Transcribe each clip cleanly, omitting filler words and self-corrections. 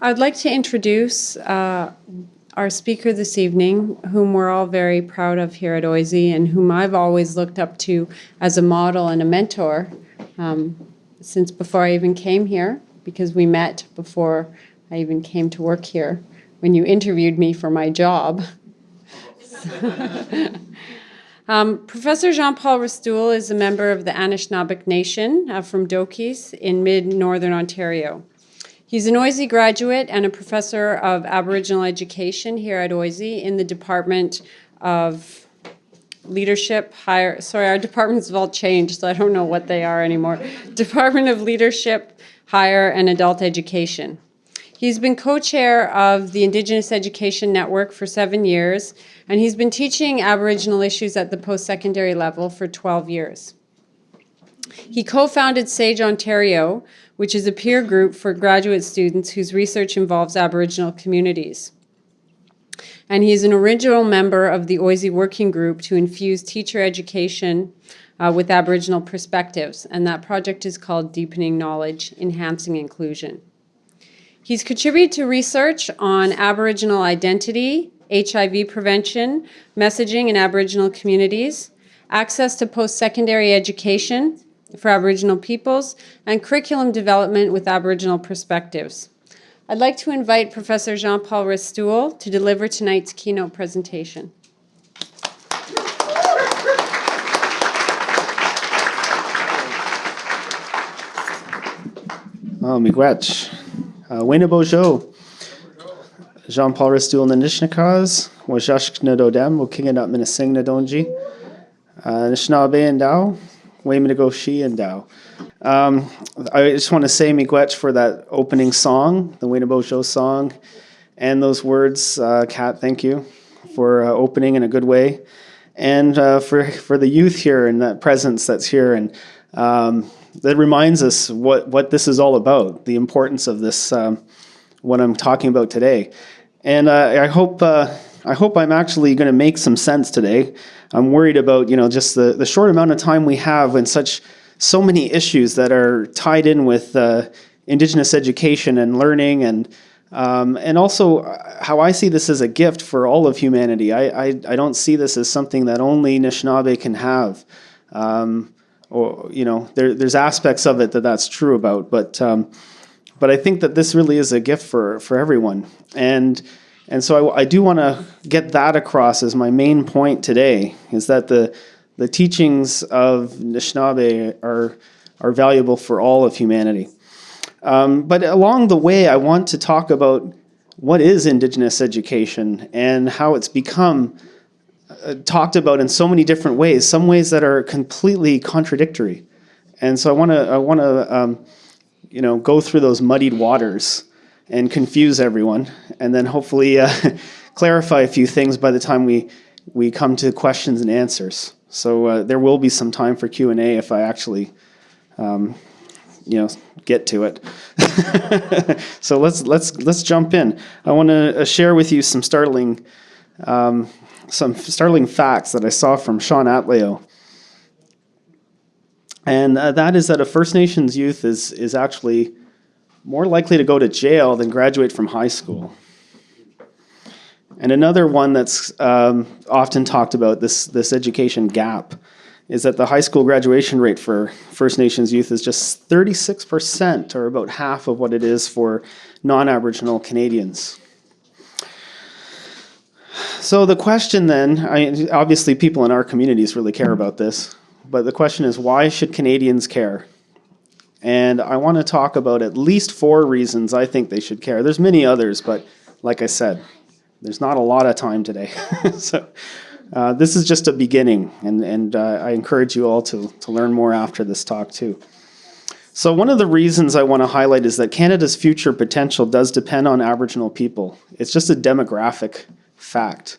I'd like to introduce our speaker this evening, whom we're all very proud of here at OISE and whom I've always looked up to as a model and a mentor since before I even came here, because we met before I even came to work here when you interviewed me for my job. Professor Jean-Paul Restoule is a member of the Anishinaabeg Nation from Dokies in mid-northern Ontario. He's an OISE graduate and a professor of Aboriginal education here at OISE in the Department of Leadership, our departments have all changed, so I don't know what they are anymore. Department of Leadership, Higher and Adult Education. He's been co-chair of the Indigenous Education Network for 7 years, and he's been teaching Aboriginal issues at the post-secondary level for 12 years. He co-founded SAGE Ontario, which is a peer group for graduate students whose research involves Aboriginal communities. And he's an original member of the OISE working group to infuse teacher education with Aboriginal perspectives, and that project is called Deepening Knowledge, Enhancing Inclusion. He's contributed to research on Aboriginal identity, HIV prevention, messaging in Aboriginal communities, access to post-secondary education for Aboriginal peoples, and curriculum development with Aboriginal perspectives. I'd like to invite Professor Jean-Paul Restoule to deliver tonight's keynote presentation. Miigwech. Wena Bojo. Jean-Paul Restoule Nanishnikaz. Wajashk Nadodem. Wakinganut Minasing Nadonji. Nishnaabe and Dao. Wayminagoshi and Dao. I just want to say miigwech for that opening song, the Wayne Bojo song, and those words. Kat, thank you for opening in a good way, and for the youth here and that presence that's here, and that reminds us what this is all about, the importance of this, what I'm talking about today, and I hope I'm actually going to make some sense today. I'm worried about just the short amount of time we have and so many issues that are tied in with Indigenous education and learning, and also how I see this as a gift for all of humanity. I don't see this as something that only Anishinaabe can have. There's aspects of it that's true about, but I think that this really is a gift for everyone. And so I do want to get that across as my main point today, is that the teachings of Anishinaabe are valuable for all of humanity. But along the way, I want to talk about what is Indigenous education and how it's become talked about in so many different ways, some ways that are completely contradictory. And so I want to go through those muddied waters and confuse everyone, and then hopefully clarify a few things by the time we come to questions and answers. So there will be some time for Q&A if I actually, get to it. So let's jump in. I want to share with you some startling facts that I saw from Sean Atleo, and that is that a First Nations youth is actually more likely to go to jail than graduate from high school. And another one that's often talked about, this education gap, is that the high school graduation rate for First Nations youth is just 36%, or about half of what it is for non-Aboriginal Canadians. So the question then, obviously people in our communities really care about this, but the question is, why should Canadians care? And I want to talk about at least 4 reasons I think they should care. There's many others, but like I said, there's not a lot of time today. So this is just a beginning, and I encourage you all to learn more after this talk too. So one of the reasons I want to highlight is that Canada's future potential does depend on Aboriginal people. It's just a demographic fact.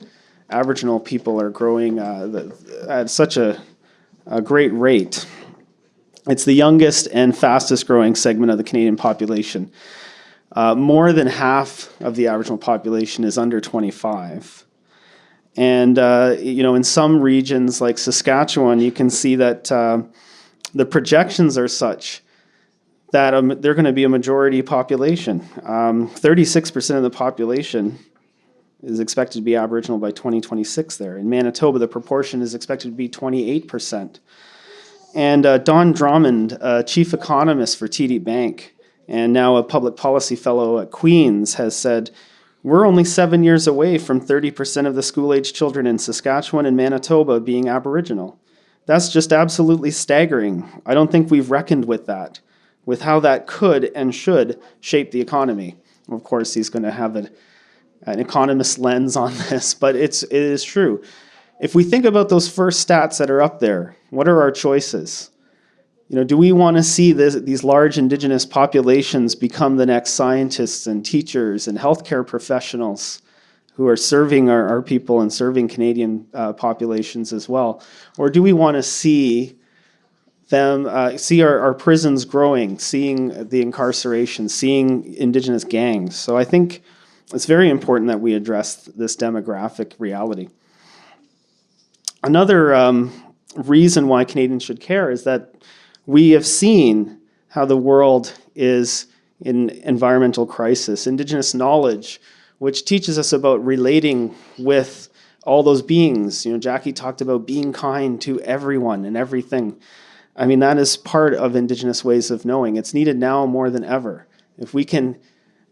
Aboriginal people are growing at such a great rate. It's the youngest and fastest growing segment of the Canadian population. More than half of the Aboriginal population is under 25. And, in some regions like Saskatchewan, you can see that the projections are such that they're going to be a majority population. 36% of the population is expected to be Aboriginal by 2026 there. In Manitoba, the proportion is expected to be 28%. And Don Drummond, chief economist for TD Bank, and now a public policy fellow at Queen's, has said, we're only 7 years away from 30% of the school-age children in Saskatchewan and Manitoba being Aboriginal. That's just absolutely staggering. I don't think we've reckoned with that, with how that could and should shape the economy. Of course, he's going to have an economist lens on this, but it is true. If we think about those first stats that are up there, what are our choices? Do we want to see these large Indigenous populations become the next scientists and teachers and healthcare professionals who are serving our people and serving Canadian populations as well? Or do we want to see our prisons growing, seeing the incarceration, seeing Indigenous gangs? So I think it's very important that we address this demographic reality. Another reason why Canadians should care is that we have seen how the world is in environmental crisis. Indigenous knowledge, which teaches us about relating with all those beings. Jackie talked about being kind to everyone and everything. I mean, that is part of Indigenous ways of knowing. It's needed now more than ever. If we can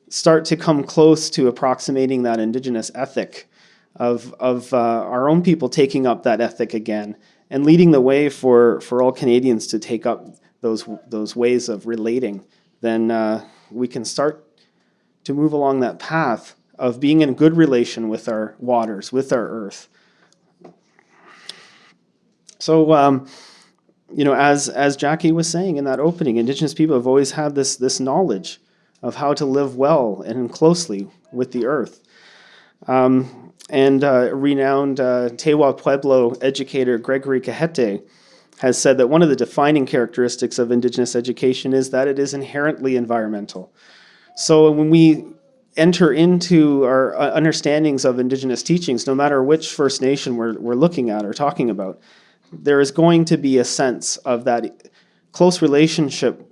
start to come close to approximating that Indigenous ethic of our own people taking up that ethic again and leading the way for all Canadians to take up those ways of relating, then we can start to move along that path of being in good relation with our waters, with our earth. So, as Jackie was saying in that opening, Indigenous people have always had this knowledge of how to live well and closely with the earth. And renowned Tewa Pueblo educator Gregory Cajete has said that one of the defining characteristics of Indigenous education is that it is inherently environmental. So when we enter into our understandings of Indigenous teachings, no matter which First Nation we're looking at or talking about, there is going to be a sense of that close relationship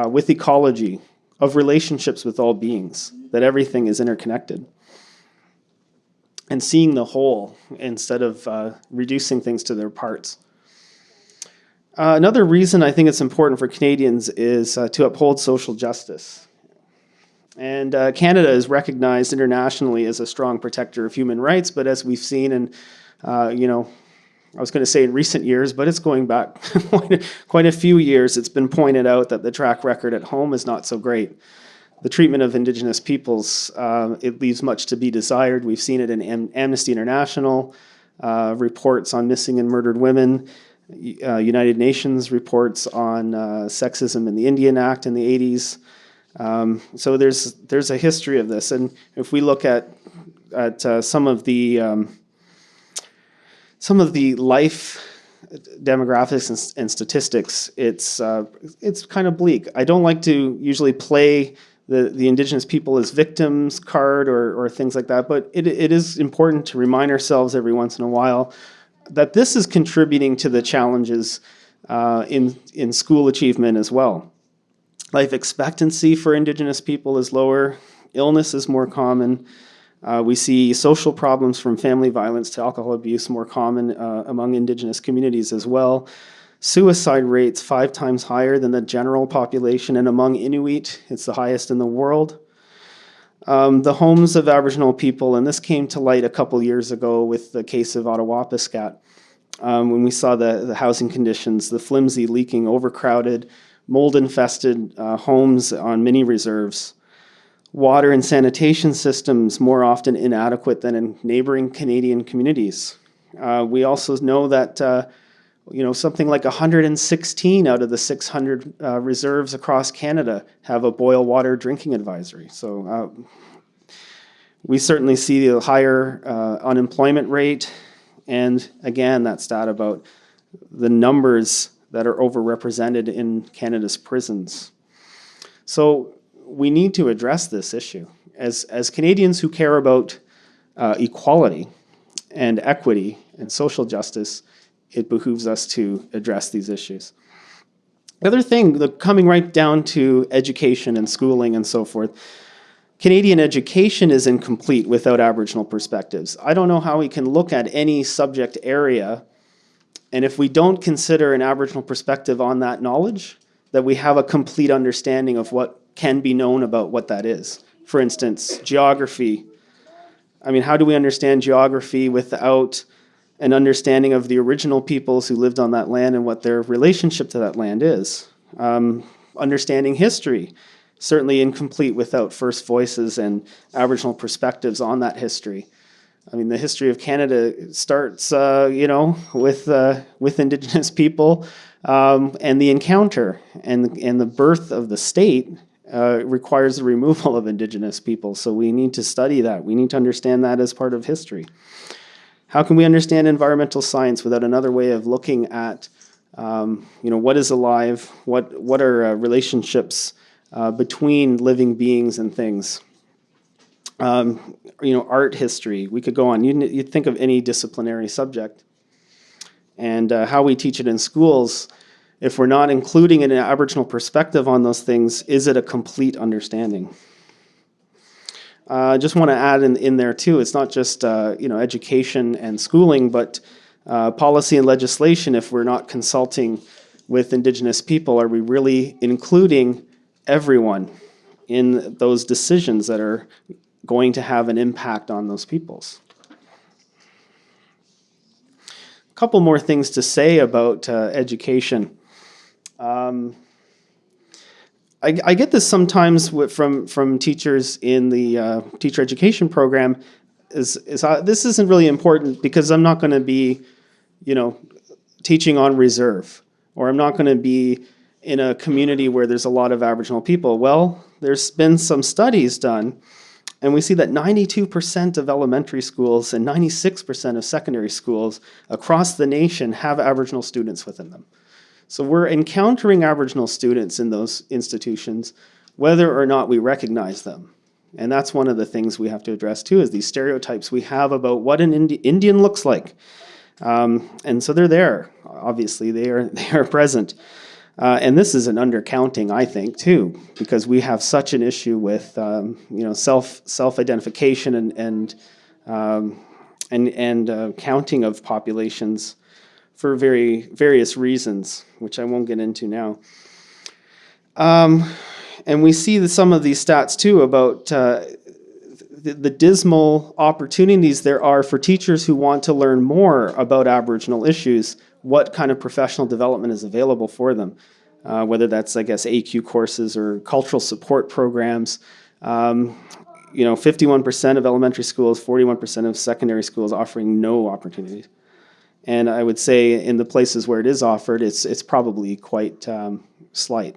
with ecology, of relationships with all beings, that everything is interconnected. And seeing the whole instead of reducing things to their parts. Another reason I think it's important for Canadians is to uphold social justice. And Canada is recognized internationally as a strong protector of human rights, but as we've seen, and I was going to say in recent years, but it's going back quite a few years, it's been pointed out that the track record at home is not so great. The treatment of Indigenous peoples, it leaves much to be desired. We've seen it in Amnesty International reports on missing and murdered women, United Nations reports on sexism in the Indian Act in the 80s. So there's a history of this. And if we look at some of the life demographics and statistics, it's kind of bleak. I don't like to usually play the Indigenous people as victims card or things like that, but it is important to remind ourselves every once in a while that this is contributing to the challenges in school achievement as well. Life expectancy for Indigenous people is lower, illness is more common. We see social problems from family violence to alcohol abuse more common among Indigenous communities as well. Suicide rates 5 times higher than the general population, and among Inuit, it's the highest in the world. The homes of Aboriginal people, and this came to light a couple years ago with the case of Ottawapiskat, when we saw the housing conditions, the flimsy, leaking, overcrowded, mold-infested homes on mini reserves. Water and sanitation systems more often inadequate than in neighboring Canadian communities. We also know that Something like 116 out of the 600 reserves across Canada have a boil water drinking advisory. So we certainly see a higher unemployment rate. And again, that stat about the numbers that are overrepresented in Canada's prisons. So we need to address this issue. As Canadians who care about equality and equity and social justice, it behooves us to address these issues. The other thing, coming right down to education and schooling and so forth, Canadian education is incomplete without Aboriginal perspectives. I don't know how we can look at any subject area, and if we don't consider an Aboriginal perspective on that knowledge, that we have a complete understanding of what can be known about what that is. For instance, geography. I mean, how do we understand geography without an understanding of the original peoples who lived on that land and what their relationship to that land is? Understanding history, certainly incomplete without First Voices and Aboriginal perspectives on that history. I mean, the history of Canada starts, with Indigenous people and the encounter, and the birth of the state requires the removal of Indigenous people. So we need to study that. We need to understand that as part of history. How can we understand environmental science without another way of looking at, what is alive, what are relationships between living beings and things? Art history. We could go on. You'd think of any disciplinary subject. And how we teach it in schools, if we're not including an Aboriginal perspective on those things, is it a complete understanding? I just want to add in there too, it's not just education and schooling, but policy and legislation. If we're not consulting with Indigenous people, are we really including everyone in those decisions that are going to have an impact on those peoples? A couple more things to say about education. I get this sometimes from teachers in the teacher education program. This isn't really important because I'm not going to be, teaching on reserve, or I'm not going to be in a community where there's a lot of Aboriginal people. Well, there's been some studies done, and we see that 92% of elementary schools and 96% of secondary schools across the nation have Aboriginal students within them. So we're encountering Aboriginal students in those institutions, whether or not we recognize them. And that's one of the things we have to address too, is these stereotypes we have about what an Indian looks like. And so they're there, obviously, they are present. And this is an undercounting, I think, too, because we have such an issue with self-identification and counting of populations for various reasons, which I won't get into now. And we see some of these stats too about the dismal opportunities there are for teachers who want to learn more about Aboriginal issues, what kind of professional development is available for them, whether that's, AQ courses or cultural support programs. 51% of elementary schools, 41% of secondary schools offering no opportunities. And I would say in the places where it is offered, it's probably quite slight.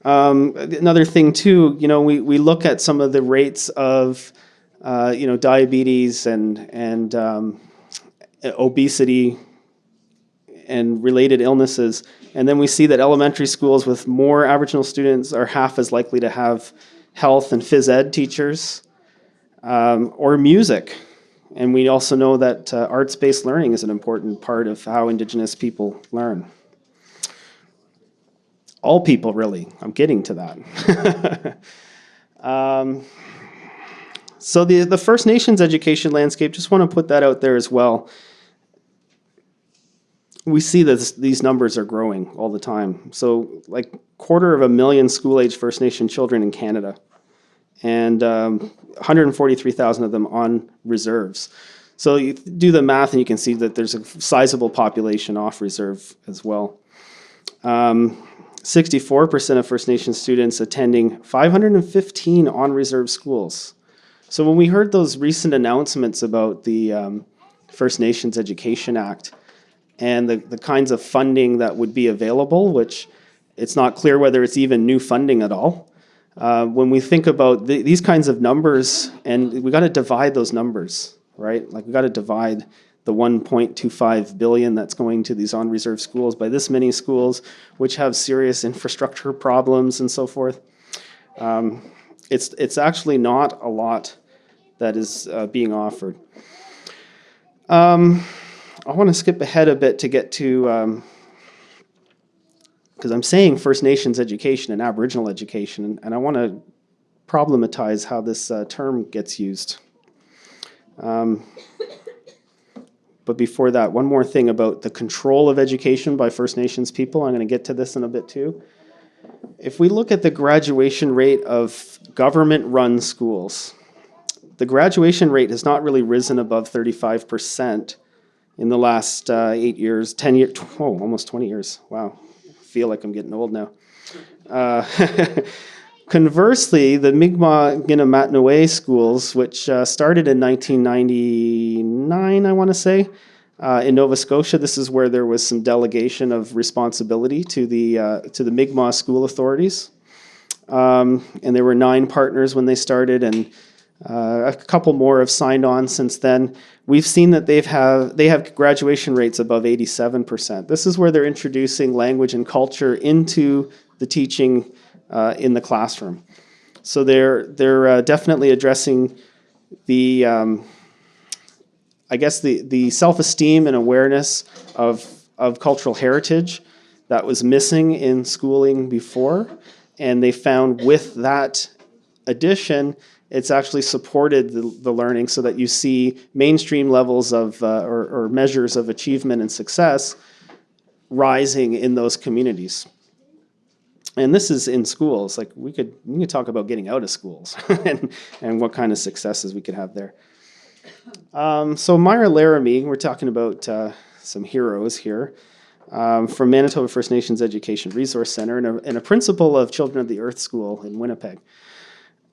Another thing too, we look at some of the rates of, diabetes and obesity and related illnesses, and then we see that elementary schools with more Aboriginal students are half as likely to have health and phys ed teachers or music. And we also know that arts-based learning is an important part of how Indigenous people learn. All people, really. I'm getting to that. So the First Nations education landscape, just want to put that out there as well. We see that these numbers are growing all the time. So 250,000 school-age First Nation children in Canada, and 143,000 of them on reserves. So you do the math and you can see that there's a sizable population off reserve as well. 64% of First Nation students attending 515 on reserve schools. So when we heard those recent announcements about the First Nations Education Act and the kinds of funding that would be available, which it's not clear whether it's even new funding at all. When we think about these kinds of numbers, and we got to divide those numbers, right? Like we got to divide the 1.25 billion that's going to these on-reserve schools by this many schools, which have serious infrastructure problems and so forth. It's actually not a lot that is being offered. I want to skip ahead a bit to get to, because I'm saying First Nations education and Aboriginal education, and I want to problematize how this term gets used. But before that, one more thing about the control of education by First Nations people. I'm going to get to this in a bit too. If we look at the graduation rate of government-run schools, the graduation rate has not really risen above 35% in the last 8 years, 10 years, almost 20 years. Wow, I feel like I'm getting old now. Conversely, the Mi'kmaq Ginamatnawe schools, which started in 1999, I want to say, in Nova Scotia, this is where there was some delegation of responsibility to the Mi'kmaq school authorities. And there were 9 partners when they started, and a couple more have signed on since then. We've seen that they have graduation rates above 87%. This is where they're introducing language and culture into the teaching in the classroom. So they're definitely addressing the the self-esteem and awareness of cultural heritage that was missing in schooling before, and they found with that addition, it's actually supported the learning so that you see mainstream levels of or measures of achievement and success rising in those communities. And this is in schools. Like we could talk about getting out of schools and what kind of successes we could have there. So Myra Laramie, we're talking about some heroes here, from Manitoba First Nations Education Resource Center and a principal of Children of the Earth School in Winnipeg.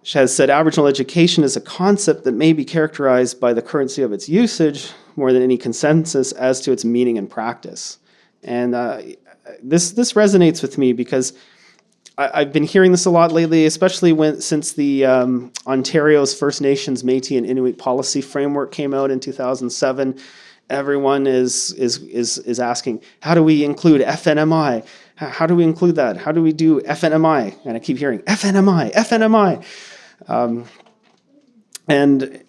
She has said Aboriginal education is a concept that may be characterized by the currency of its usage more than any consensus as to its meaning and practice. And this resonates with me because I've been hearing this a lot lately, especially since the Ontario's First Nations, Métis, and Inuit policy framework came out in 2007. Everyone is asking, how do we include FNMI? How do we include that? How do we do FNMI? And I keep hearing FNMI, FNMI. And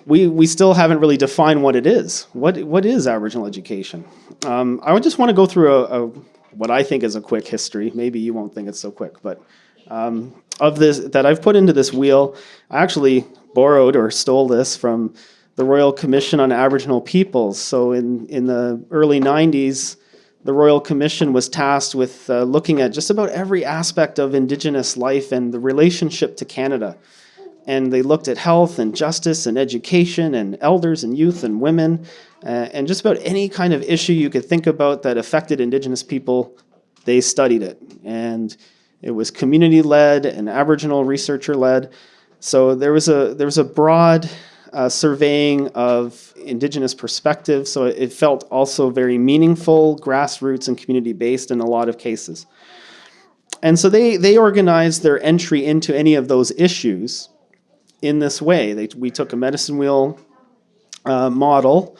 we still haven't really defined what it is. What is Aboriginal education? I would just want to go through what I think is a quick history. Maybe you won't think it's so quick, but of this that I've put into this wheel, I actually borrowed or stole this from the Royal Commission on Aboriginal Peoples. So in the early 90s, the Royal Commission was tasked with looking at just about every aspect of Indigenous life and the relationship to Canada. And they looked at health and justice and education and elders and youth and women and just about any kind of issue you could think about that affected Indigenous people, they studied it. And it was community-led and Aboriginal researcher-led. So there was a broad surveying of Indigenous perspectives, so it felt also very meaningful, grassroots, and community-based in a lot of cases. And so they organized their entry into any of those issues in this way. We took a medicine wheel model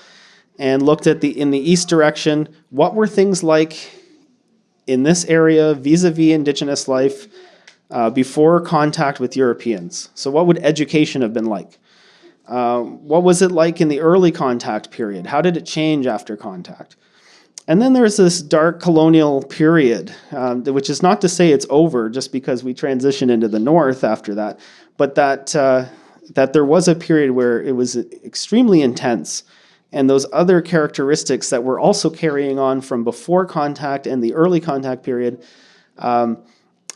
and looked at in the east direction, what were things like in this area vis-a-vis Indigenous life before contact with Europeans. So what would education have been like? What was it like in the early contact period? How did it change after contact? And then there's this dark colonial period, which is not to say it's over just because we transitioned into the north after that, but that there was a period where it was extremely intense, and those other characteristics that were also carrying on from before contact and the early contact period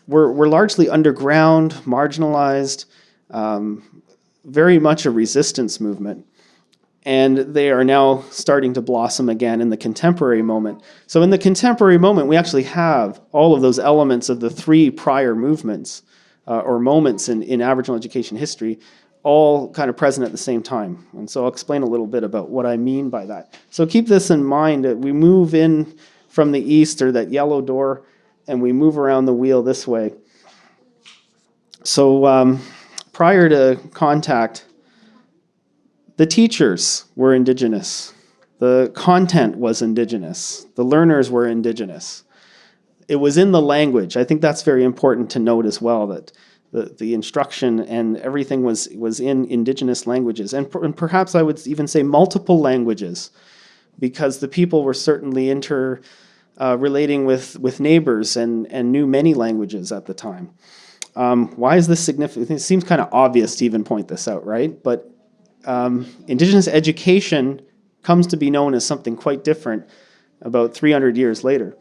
were largely underground, marginalized, very much a resistance movement. And they are now starting to blossom again in the contemporary moment. So in the contemporary moment, we actually have all of those elements of the 3 prior movements or moments in Aboriginal education history all kind of present at the same time. And so I'll explain a little bit about what I mean by that. So keep this in mind. We move in from the east, or that yellow door, and we move around the wheel this way. So prior to contact, the teachers were Indigenous. The content was Indigenous. The learners were Indigenous. It was in the language. I think that's very important to note as well, that the instruction and everything was in Indigenous languages. And perhaps I would even say multiple languages, because the people were certainly relating with neighbors and knew many languages at the time. Why is this significant? It seems kind of obvious to even point this out, right? But Indigenous education comes to be known as something quite different about 300 years later.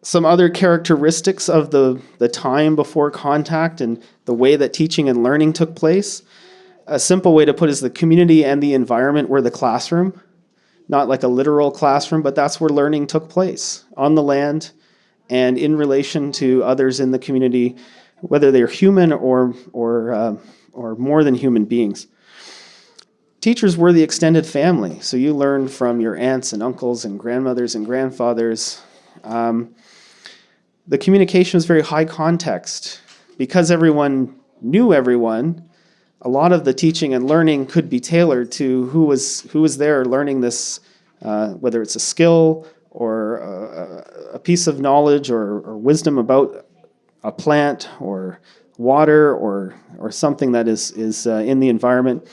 Some other characteristics of the time before contact and the way that teaching and learning took place. A simple way to put it is the community and the environment were the classroom. Not like a literal classroom, but that's where learning took place, on the land and in relation to others in the community, whether they're human or more than human beings. Teachers were the extended family, so you learned from your aunts and uncles and grandmothers and grandfathers. The communication was very high context. Because everyone knew everyone, a lot of the teaching and learning could be tailored to who was there learning this, whether it's a skill or a piece of knowledge or wisdom about a plant or water or something that is in the environment.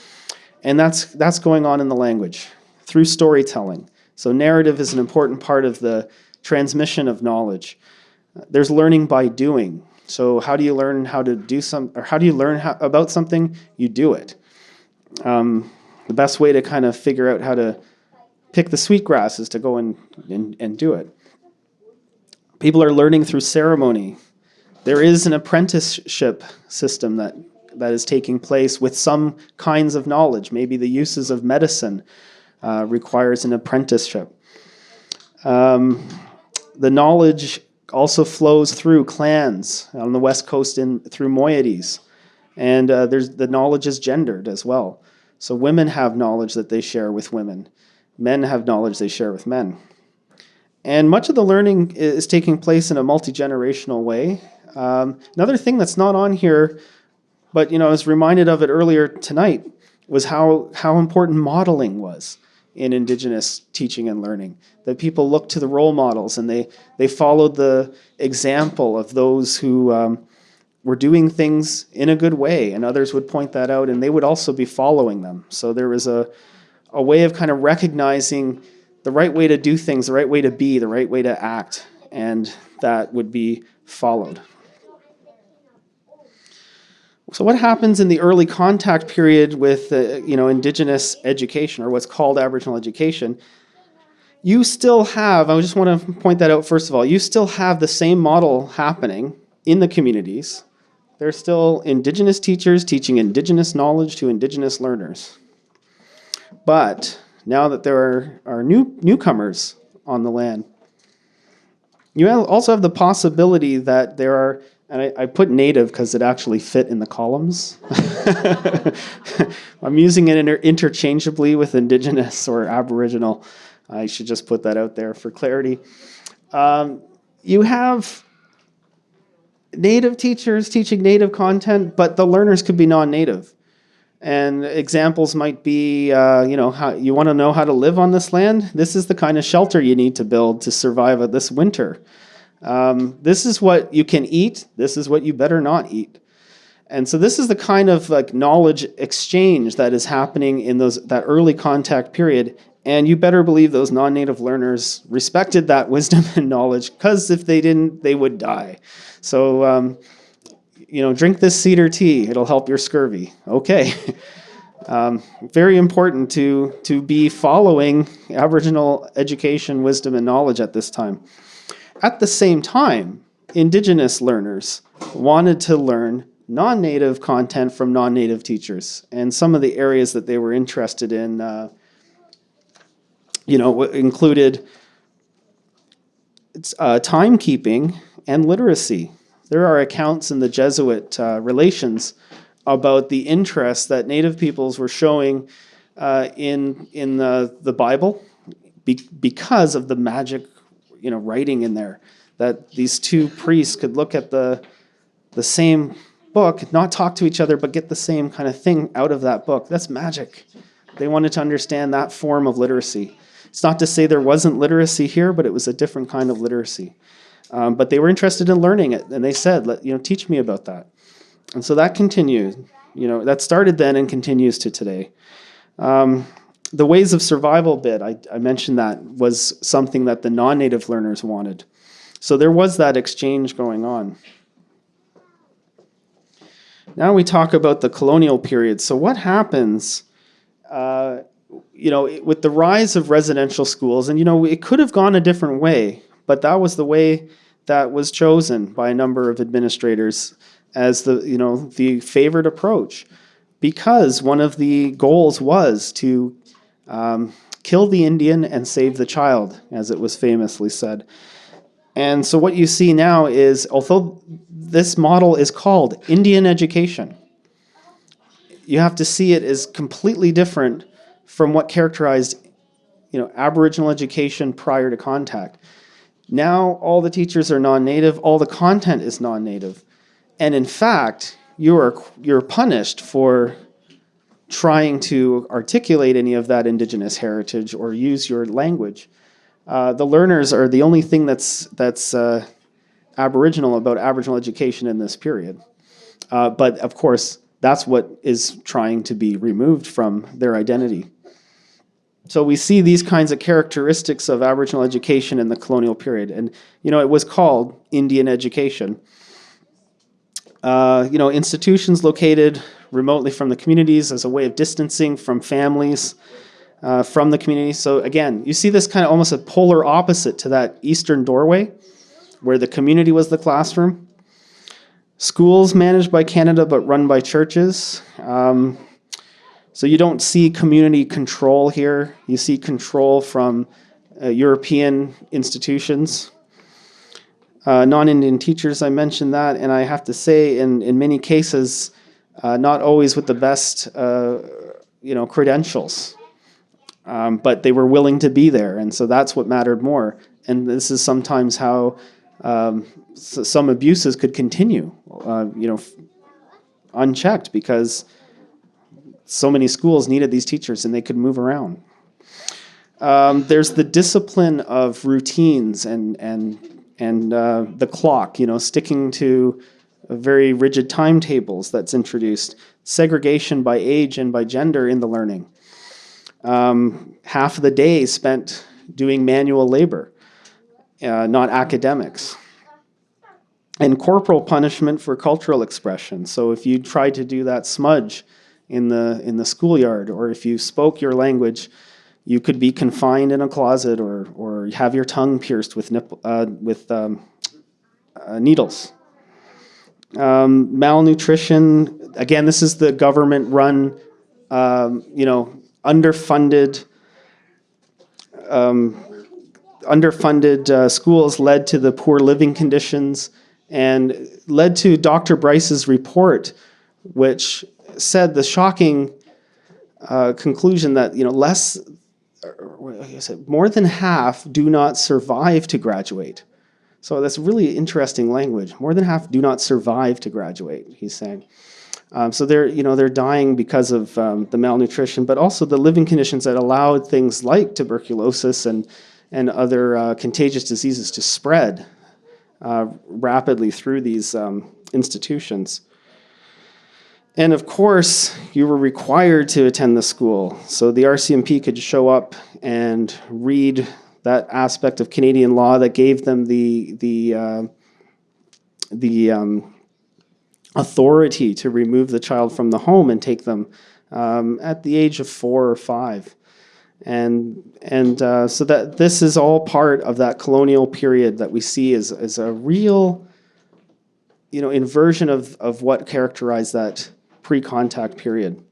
And that's going on in the language through storytelling. So narrative is an important part of the transmission of knowledge. There's learning by doing. So how do you learn how to do or how do you learn about something? You do it. The best way to kind of figure out how to pick the sweetgrass is to go and do it. People are learning through ceremony. There is an apprenticeship system that is taking place with some kinds of knowledge. Maybe the uses of medicine requires an apprenticeship. The knowledge also flows through clans on the west coast through moieties. And the knowledge is gendered as well. So women have knowledge that they share with women. Men have knowledge they share with men. And much of the learning is taking place in a multi-generational way. Another thing that's not on here, but I was reminded of it earlier tonight, was how important modeling was in Indigenous teaching and learning. That people looked to the role models and they followed the example of those who were doing things in a good way, and others would point that out and they would also be following them. So there was a way of kind of recognizing the right way to do things, the right way to be, the right way to act, and that would be followed. So what happens in the early contact period with Indigenous education, or what's called Aboriginal education? You still have, I just want to point that out first of all, you still have the same model happening in the communities. There's still Indigenous teachers teaching Indigenous knowledge to Indigenous learners. But now that there are newcomers on the land, you also have the possibility that there are, and I put native because it actually fit in the columns. I'm using it interchangeably with Indigenous or Aboriginal. I should just put that out there for clarity. You have native teachers teaching native content, but the learners could be non-native. And examples might be, how you want to know how to live on this land? This is the kind of shelter you need to build to survive this winter. This is what you can eat. This is what you better not eat. And so this is the kind of knowledge exchange that is happening in that early contact period. And you better believe those non-native learners respected that wisdom and knowledge, because if they didn't, they would die. So, drink this cedar tea. It'll help your scurvy. Okay. Very important to be following Aboriginal education, wisdom, and knowledge at this time. At the same time, Indigenous learners wanted to learn non-native content from non-native teachers. And some of the areas that they were interested in included timekeeping and literacy. There are accounts in the Jesuit relations about the interest that Native peoples were showing in the Bible because of the magic, writing in there. That these two priests could look at the same book, not talk to each other, but get the same kind of thing out of that book. That's magic. They wanted to understand that form of literacy. It's not to say there wasn't literacy here, but it was a different kind of literacy. But they were interested in learning it, and they said, teach me about that. And so that continued. That started then and continues to today. The ways of survival bit, I mentioned that, was something that the non-native learners wanted. So there was that exchange going on. Now we talk about the colonial period. So what happens, with the rise of residential schools, and it could have gone a different way, but that was the way that was chosen by a number of administrators as the favored approach, because one of the goals was to kill the Indian and save the child, as it was famously said. And so what you see now is, although this model is called Indian education, you have to see it as completely different from what characterized, Aboriginal education prior to contact. Now all the teachers are non-native, all the content is non-native. And in fact, you're punished for trying to articulate any of that Indigenous heritage or use your language. The learners are the only thing that's Aboriginal about Aboriginal education in this period. But of course, that's what is trying to be removed from their identity. So we see these kinds of characteristics of Aboriginal education in the colonial period. And, it was called Indian education. Institutions located remotely from the communities as a way of distancing from families, from the community. So again, you see this kind of almost a polar opposite to that eastern doorway, where the community was the classroom. Schools managed by Canada but run by churches. So you don't see community control here. You see control from European institutions. Non-Indian teachers, I mentioned that, and I have to say, in many cases, not always with the best, credentials. But they were willing to be there, and so that's what mattered more. And this is sometimes how some abuses could continue, unchecked, because so many schools needed these teachers and they could move around. There's the discipline of routines and the clock, sticking to very rigid timetables that's introduced. Segregation by age and by gender in the learning. Half of the day spent doing manual labor, not academics. And corporal punishment for cultural expression. So if you tried to do that smudge in the schoolyard, or if you spoke your language, you could be confined in a closet or have your tongue pierced with needles. Malnutrition. Again, this is the government-run, underfunded schools led to the poor living conditions and led to Dr. Bryce's report, which said the shocking conclusion that more than half do not survive to graduate. So that's really interesting language. More than half do not survive to graduate, he's saying. So they're dying because of the malnutrition, but also the living conditions that allowed things like tuberculosis and other contagious diseases to spread rapidly through these institutions. And of course, you were required to attend the school. So the RCMP could show up and read that aspect of Canadian law that gave them the authority to remove the child from the home and take them at the age of 4 or 5. And so that this is all part of that colonial period that we see as a real, inversion of what characterized that pre-contact period.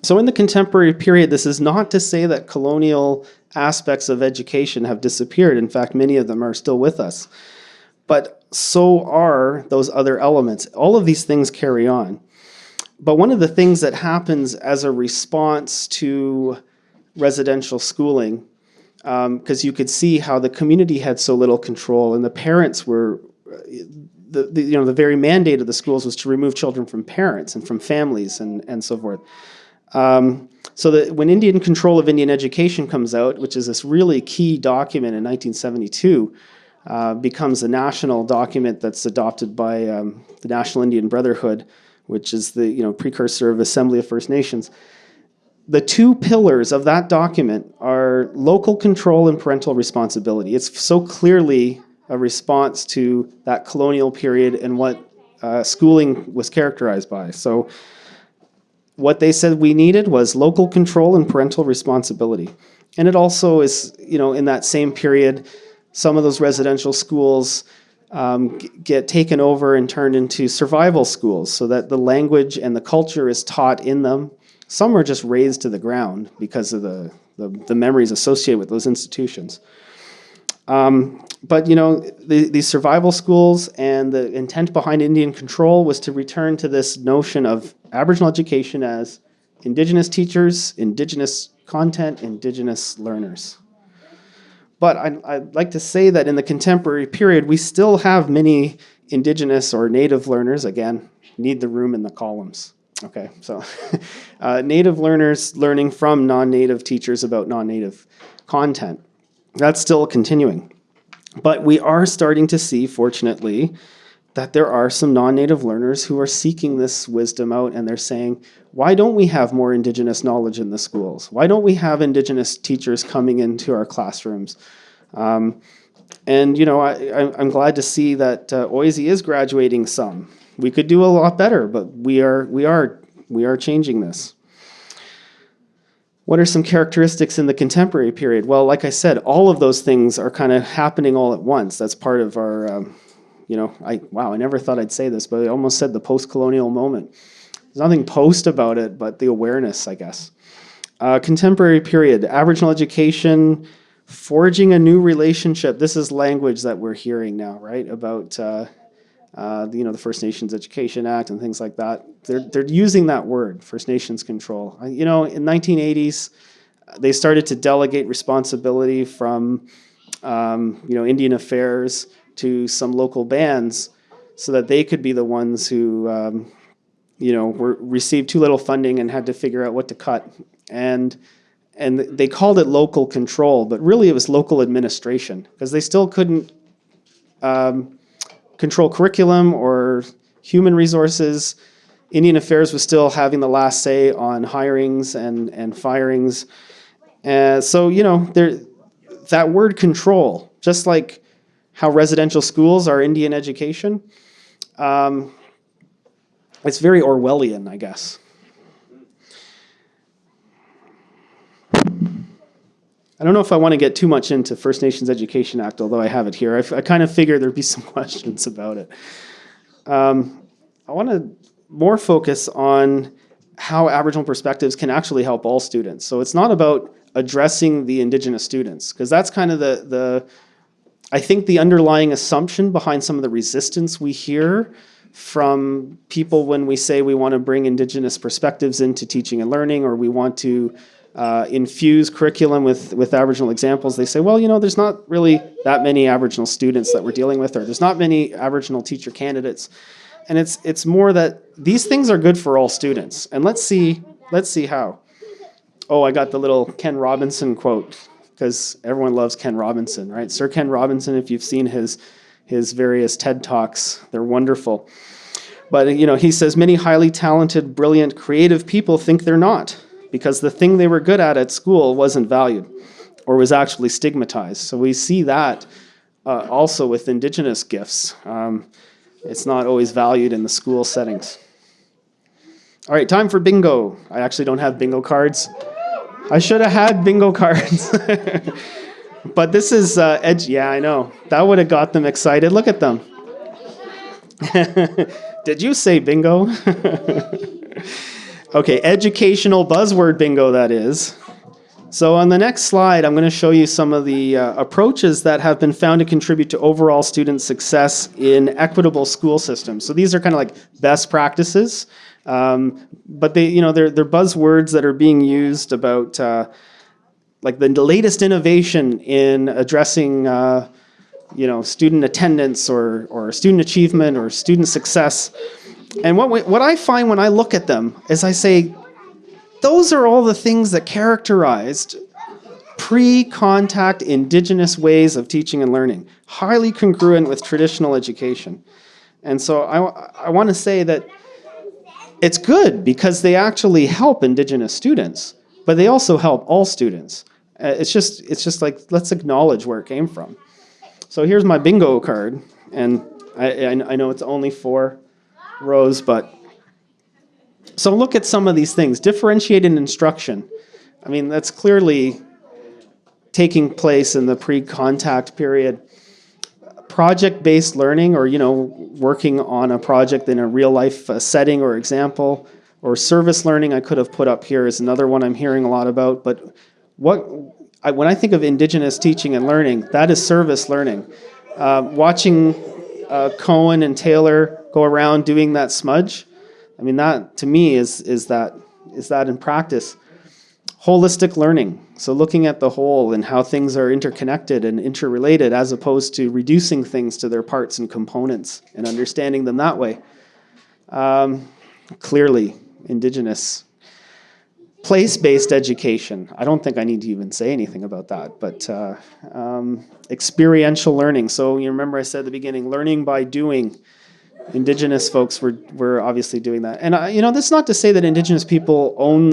So in the contemporary period, this is not to say that colonial aspects of education have disappeared. In fact, many of them are still with us. but so are those other elements. All of these things carry on. But one of the things that happens as a response to residential schooling, because you could see how the community had so little control, and the parents were, the very mandate of the schools was to remove children from parents and from families and so forth. So that when Indian Control of Indian Education comes out, which is this really key document in 1972, becomes a national document that's adopted by the National Indian Brotherhood, which is the precursor of Assembly of First Nations. The two pillars of that document are local control and parental responsibility. It's so clearly a response to that colonial period and what schooling was characterized by. So what they said we needed was local control and parental responsibility. And it also is, in that same period, some of those residential schools get taken over and turned into survival schools so that the language and the culture is taught in them. Some are just razed to the ground because of the memories associated with those institutions. But these survival schools and the intent behind Indian Control was to return to this notion of Aboriginal education as Indigenous teachers, Indigenous content, Indigenous learners. But I'd like to say that in the contemporary period, we still have many Indigenous or Native learners, again, need the room in the columns. Okay, so Native learners learning from non-Native teachers about non-Native content. That's still continuing. But we are starting to see, fortunately, that there are some non-Native learners who are seeking this wisdom out, and they're saying, why don't we have more Indigenous knowledge in the schools? Why don't we have Indigenous teachers coming into our classrooms? I'm glad to see that OISE is graduating some. We could do a lot better, but we are changing this. What are some characteristics in the contemporary period? Well, like I said, all of those things are kind of happening all at once. That's part of our, I never thought I'd say this, but I almost said the post-colonial moment. There's nothing post about it, but the awareness, I guess. Contemporary period, Aboriginal education, forging a new relationship. This is language that we're hearing now, right? About the First Nations Education Act and things like that. They're using that word, First Nations control. In 1980s, they started to delegate responsibility from Indian Affairs to some local bands, so that they could be the ones who received too little funding and had to figure out what to cut. And they called it local control, but really it was local administration, because they still couldn't control curriculum or human resources. Indian Affairs was still having the last say on hirings and firings. That word control, just like how residential schools are Indian education, it's very Orwellian, I guess. I don't know if I want to get too much into First Nations Education Act, although I have it here. I kind of figured there'd be some questions about it. I want to more focus on how Aboriginal perspectives can actually help all students. So it's not about addressing the Indigenous students, because that's kind of I think the underlying assumption behind some of the resistance we hear from people when we say we want to bring Indigenous perspectives into teaching and learning, or we want to infuse curriculum with Aboriginal examples. They say, well, there's not really that many Aboriginal students that we're dealing with, or there's not many Aboriginal teacher candidates. And it's more that these things are good for all students. And let's see how. Oh, I got the little Ken Robinson quote, because everyone loves Ken Robinson, right? Sir Ken Robinson, if you've seen his various TED Talks, they're wonderful. But, he says, many highly talented, brilliant, creative people think they're not, because the thing they were good at school wasn't valued or was actually stigmatized. So we see that also with Indigenous gifts. It's not always valued in the school settings. All right, time for bingo. I actually don't have bingo cards. I should have had bingo cards. But this is edge. Yeah, I know. That would have got them excited. Look at them. Did you say bingo? Okay, educational buzzword bingo, that is. So on the next slide, I'm going to show you some of the approaches that have been found to contribute to overall student success in equitable school systems. So these are kind of like best practices, but they're buzzwords that are being used about like the latest innovation in addressing student attendance or student achievement or student success. And what I find when I look at them is I say, those are all the things that characterized pre-contact Indigenous ways of teaching and learning, highly congruent with traditional education. And so I want to say that it's good because they actually help Indigenous students, but they also help all students. It's just like, let's acknowledge where it came from. So here's my bingo card, and I know it's only 4 rows, but so look at some of these things. Differentiated instruction. I mean, that's clearly taking place in the pre-contact period. Project-based learning, or working on a project in a real-life setting or example, or service learning I could have put up here is another one I'm hearing a lot about. But when I think of Indigenous teaching and learning, that is service learning. Watching Cohen and Taylor go around doing that smudge, I mean, that to me is that in practice. Holistic learning, so looking at the whole and how things are interconnected and interrelated, as opposed to reducing things to their parts and components and understanding them that way. Clearly, Indigenous. Place-based education. I don't think I need to even say anything about that, but experiential learning. So you remember I said at the beginning, learning by doing. Indigenous folks were obviously doing that. And that's not to say that Indigenous people own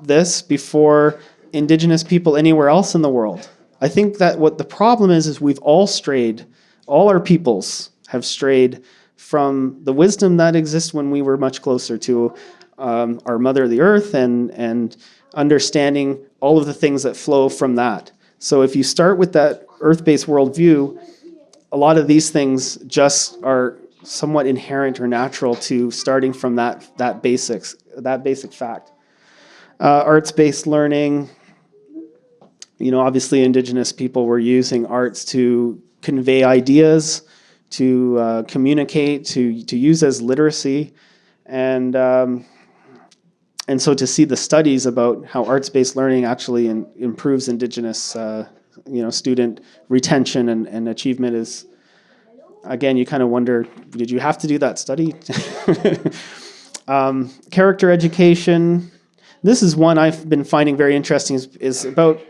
this before Indigenous people anywhere else in the world. I think that what the problem is we've all strayed, all our peoples have strayed from the wisdom that exists when we were much closer to our Mother the Earth and understanding all of the things that flow from that. So if you start with that earth-based worldview, a lot of these things just are somewhat inherent or natural to starting from that basic fact. Arts-based learning, obviously Indigenous people were using arts to convey ideas, to communicate, to use as literacy, and so to see the studies about how arts-based learning actually improves Indigenous student retention and achievement is, again, you kind of wonder, did you have to do that study? Character education. This is one I've been finding very interesting. Is about,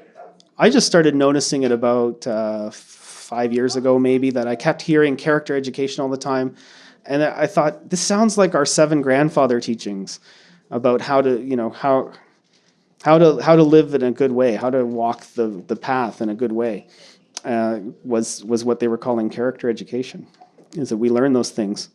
I just started noticing it about 5 years ago maybe, that I kept hearing character education all the time. And I thought, this sounds like our 7 grandfather teachings about how to live in a good way, how to walk the path in a good way. Was what they were calling character education, is that we learn those things.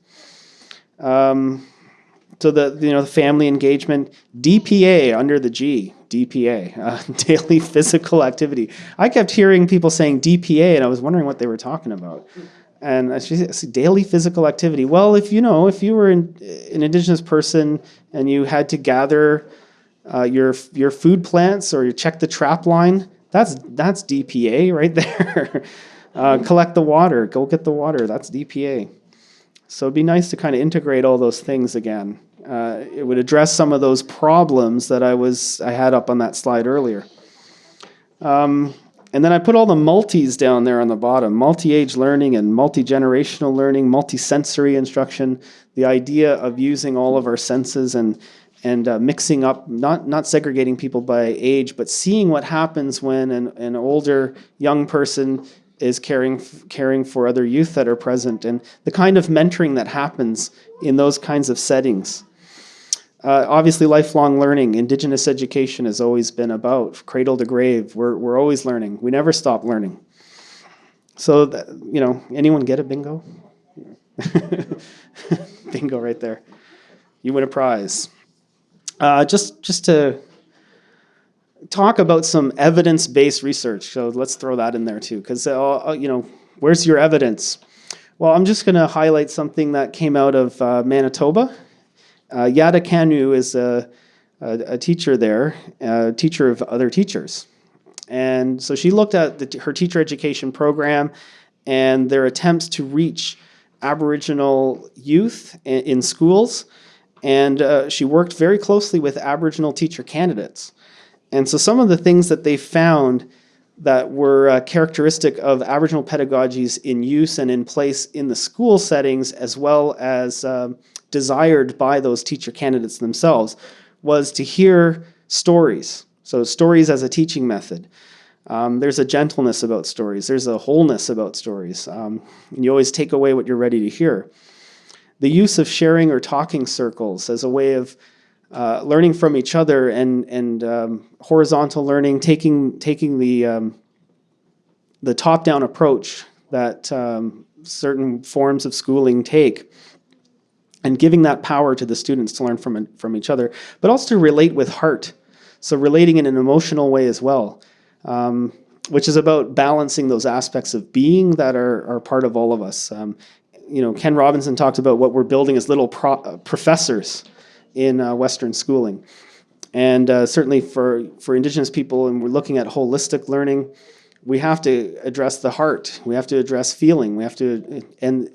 So the family engagement, DPA under the G, DPA, daily physical activity. I kept hearing people saying DPA, and I was wondering what they were talking about. And I said, daily physical activity. Well, if you were an Indigenous person and you had to gather your food plants or you check the trap line, that's DPA right there. Collect the water, go get the water, that's DPA. So it'd be nice to kind of integrate all those things again. It would address some of those problems that I had up on that slide earlier. And then I put all the multis down there on the bottom, multi-age learning and multi-generational learning, multi-sensory instruction, the idea of using all of our senses and mixing up, not segregating people by age, but seeing what happens when an older young person is caring for other youth that are present, and the kind of mentoring that happens in those kinds of settings. Obviously, lifelong learning. Indigenous education has always been about cradle to grave. We're always learning. We never stop learning. So, anyone get a bingo? Bingo right there. You win a prize. Just to talk about some evidence-based research. So let's throw that in there too, because where's your evidence? Well, I'm just going to highlight something that came out of Manitoba. Kanu is a a teacher there, a teacher of other teachers. And so she looked at her teacher education program and their attempts to reach Aboriginal youth in schools. And she worked very closely with Aboriginal teacher candidates. And so some of the things that they found that were characteristic of Aboriginal pedagogies in use and in place in the school settings, as well as desired by those teacher candidates themselves, was to hear stories. So stories as a teaching method. There's a gentleness about stories. There's a wholeness about stories. And you always take away what you're ready to hear. The use of sharing or talking circles as a way of learning from each other and horizontal learning, taking the top-down approach that certain forms of schooling take, and giving that power to the students to learn from each other, but also to relate with heart. So relating in an emotional way as well, which is about balancing those aspects of being that are part of all of us. Ken Robinson talked about what we're building as little professors in Western schooling. And certainly for Indigenous people, and we're looking at holistic learning, we have to address the heart. We have to address feeling. We have to, and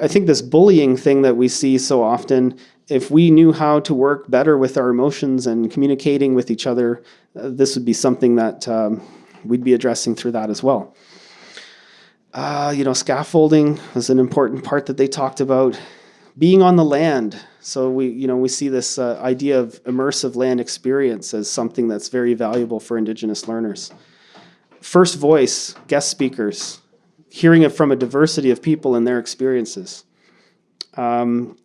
I think this bullying thing that we see so often, if we knew how to work better with our emotions and communicating with each other, this would be something that we'd be addressing through that as well. Scaffolding was an important part that they talked about. Being on the land. So we see this idea of immersive land experience as something that's very valuable for Indigenous learners. First voice, guest speakers, hearing it from a diversity of people and their experiences. And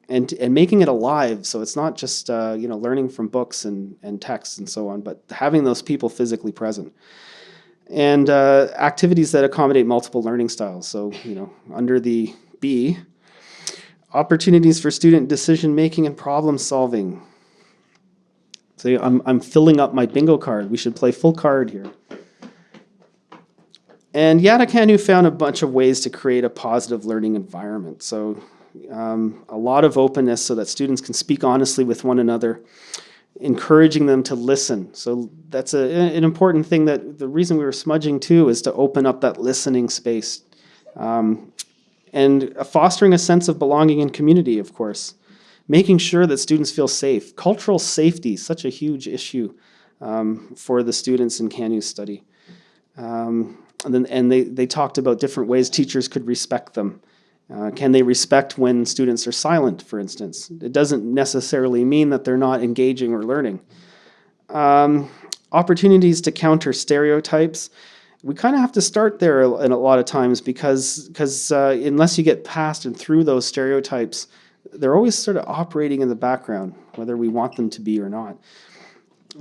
making it alive, so it's not just learning from books and texts and so on, but having those people physically present. And activities that accommodate multiple learning styles. So, under the B, opportunities for student decision-making and problem-solving. So I'm filling up my bingo card. We should play full card here. And Kanu found a bunch of ways to create a positive learning environment. So a lot of openness so that students can speak honestly with one another, encouraging them to listen. So that's an important thing, that the reason we were smudging too is to open up that listening space. And fostering a sense of belonging and community, of course. Making sure that students feel safe. Cultural safety, such a huge issue for the students in Kanu's study. And they talked about different ways teachers could respect them. Can they respect when students are silent, for instance? It doesn't necessarily mean that they're not engaging or learning. Opportunities to counter stereotypes. We kind of have to start there a lot of times because unless you get past and through those stereotypes, they're always sort of operating in the background, whether we want them to be or not.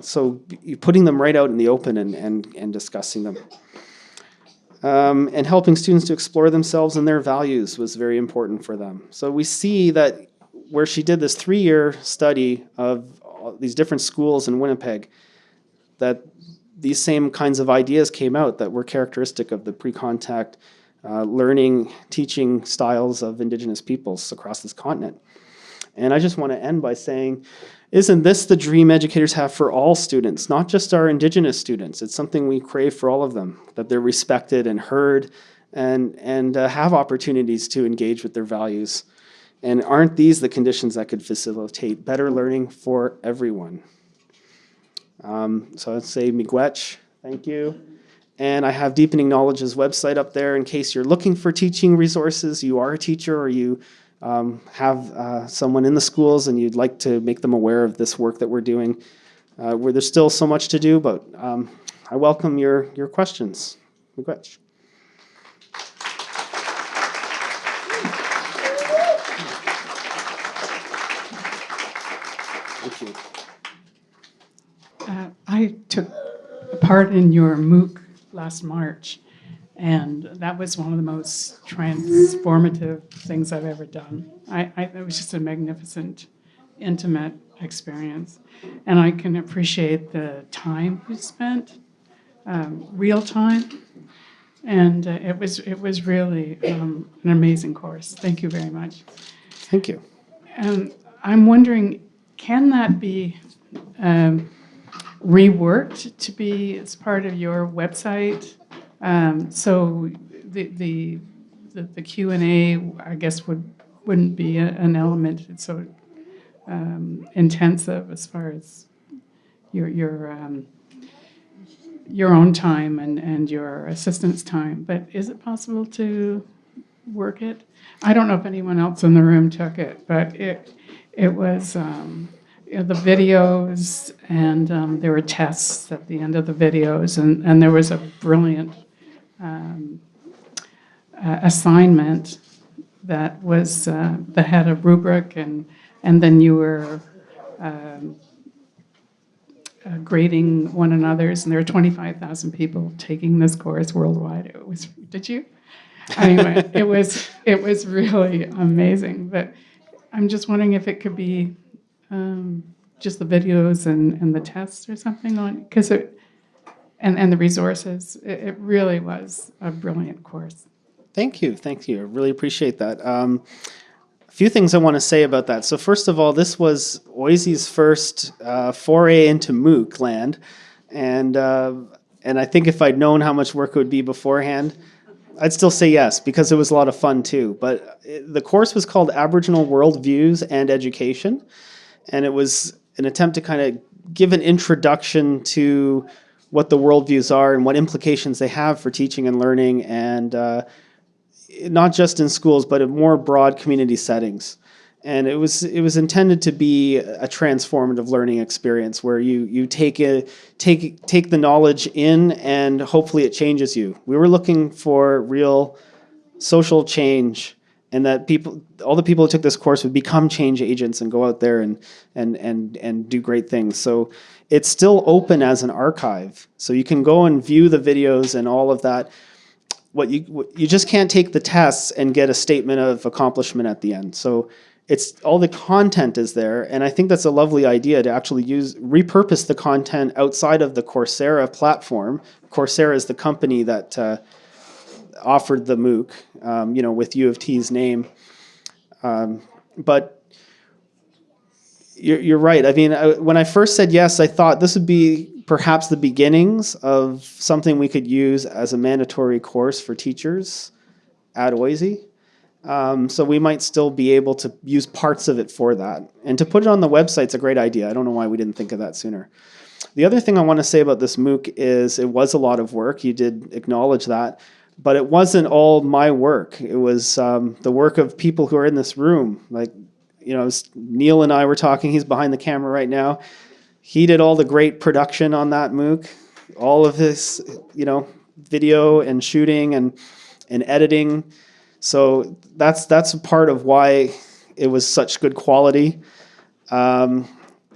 So you're putting them right out in the open and discussing them. And helping students to explore themselves and their values was very important for them. So we see that where she did this 3-year study of these different schools in Winnipeg, that these same kinds of ideas came out that were characteristic of the pre-contact learning, teaching styles of Indigenous peoples across this continent. And I just want to end by saying, isn't this the dream educators have for all students, not just our Indigenous students? It's something we crave for all of them, that they're respected and heard and have opportunities to engage with their values. And aren't these the conditions that could facilitate better learning for everyone? So I'd say miigwech, thank you. And I have Deepening Knowledge's website up there in case you're looking for teaching resources, you are a teacher, or you have someone in the schools and you'd like to make them aware of this work that we're doing, where there's still so much to do, but I welcome your questions. Miigwech. Thank you. I took part in your MOOC last March, and that was one of the most transformative things I've ever done. It was just a magnificent, intimate experience, and I can appreciate the time you spent, real time, and it was really an amazing course. Thank you very much. Thank you. And I'm wondering, can that be reworked to be as part of your website. So the Q&A, I guess, wouldn't be an element. It's so intensive as far as your own time and your assistant's time. But is it possible to work it? I don't know if anyone else in the room took it, but it was the videos, and there were tests at the end of the videos, and there was a brilliant assignment that was that had a rubric, and then you were grading one another's, and there were 25,000 people taking this course worldwide. It was, did you? Anyway, it was really amazing. But I'm just wondering if it could be just the videos and the tests or something on, because and the resources. It really was a brilliant course. Thank you. I really appreciate that. A few things I want to say about that. So first of all, this was OISE's first foray into MOOC land, and I think if I'd known how much work it would be beforehand, I'd still say yes, because it was a lot of fun too. But the course was called Aboriginal Worldviews and Education, and it was an attempt to kind of give an introduction to what the worldviews are and what implications they have for teaching and learning, and not just in schools, but in more broad community settings. And it was intended to be a transformative learning experience where you take the knowledge in, and hopefully it changes you. We were looking for real social change, and that all the people who took this course would become change agents and go out there and do great things. So it's still open as an archive, so you can go and view the videos and all of that. What you just can't take the tests and get a statement of accomplishment at the end. So it's all the content is there, and I think that's a lovely idea to actually repurpose the content outside of the Coursera platform. Coursera is the company that offered the MOOC, with U of T's name. But you're right. I mean, when I first said yes, I thought this would be perhaps the beginnings of something we could use as a mandatory course for teachers at OISE. So we might still be able to use parts of it for that. And to put it on the website's a great idea. I don't know why we didn't think of that sooner. The other thing I want to say about this MOOC is it was a lot of work. You did acknowledge that. But it wasn't all my work. It was the work of people who are in this room. Like, Neil and I were talking. He's behind the camera right now. He did all the great production on that MOOC, all of his, video and shooting and editing. So that's a part of why it was such good quality. And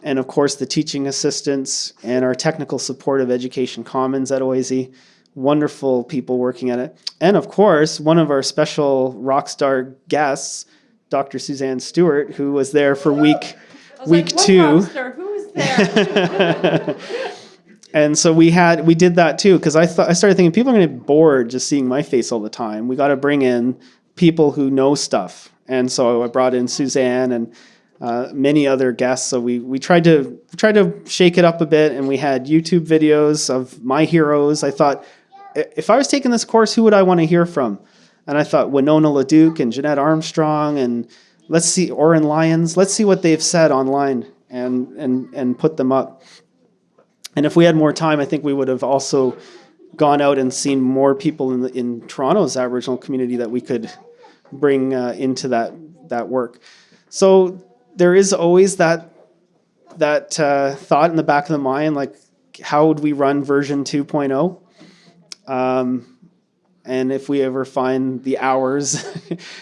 of course, the teaching assistants and our technical support of Education Commons at OISE, wonderful people working at it. And of course, one of our special rock star guests, Dr. Suzanne Stewart, who was there for week two. Who was there? And so we did that too, because I started thinking people are going to get bored just seeing my face all the time. We got to bring in people who know stuff. And so I brought in Suzanne and many other guests. So we tried to shake it up a bit, and we had YouTube videos of my heroes. I thought, if I was taking this course, who would I want to hear from? And I thought Winona LaDuke and Jeanette Armstrong, and let's see, Oren Lyons. Let's see what they've said online and put them up. And if we had more time, I think we would have also gone out and seen more people in Toronto's Aboriginal community that we could bring into that work. So there is always that thought in the back of the mind, like, how would we run version 2.0? And if we ever find the hours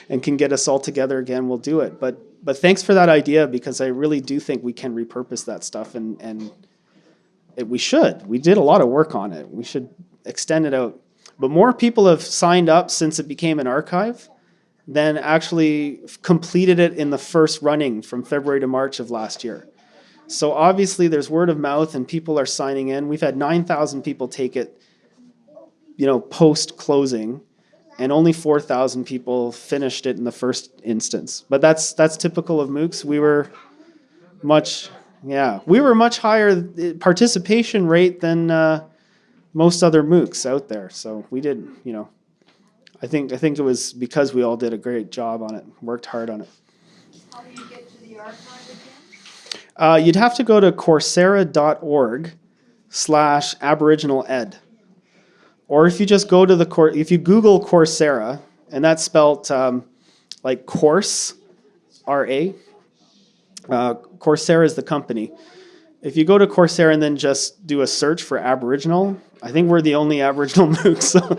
and can get us all together again, we'll do it. But thanks for that idea, because I really do think we can repurpose that stuff, and we should. We did a lot of work on it. We should extend it out. But more people have signed up since it became an archive than actually completed it in the first running from February to March of last year. So obviously there's word of mouth and people are signing in. We've had 9,000 people take it, post-closing, and only 4,000 people finished it in the first instance. But that's typical of MOOCs. We were much Yeah, we were much higher participation rate than most other MOOCs out there. So we did, I think it was because we all did a great job on it, worked hard on it. How do you get to the archive again? You'd have to go to coursera.org/Aboriginal Ed. Or if you just go to if you Google Coursera, and that's spelled like course, R-A, Coursera is the company. If you go to Coursera and then just do a search for Aboriginal, I think we're the only Aboriginal MOOC. So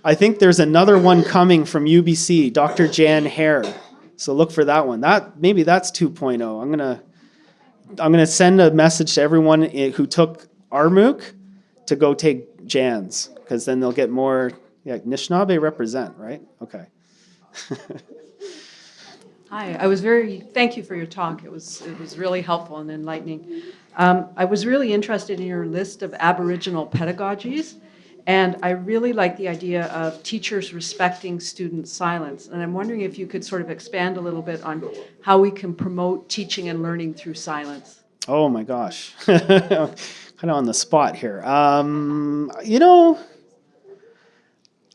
I think there's another one coming from UBC, Dr. Jan Hare. So look for that one. Maybe that's 2.0. I'm gonna send a message to everyone who took our MOOC to go take Jan's, because then they'll get more. Yeah, Anishinaabe represent, right? Okay. Hi, thank you for your talk. It was really helpful and enlightening. I was really interested in your list of Aboriginal pedagogies, and I really like the idea of teachers respecting student silence. And I'm wondering if you could sort of expand a little bit on how we can promote teaching and learning through silence. Oh my gosh. Kind of on the spot here.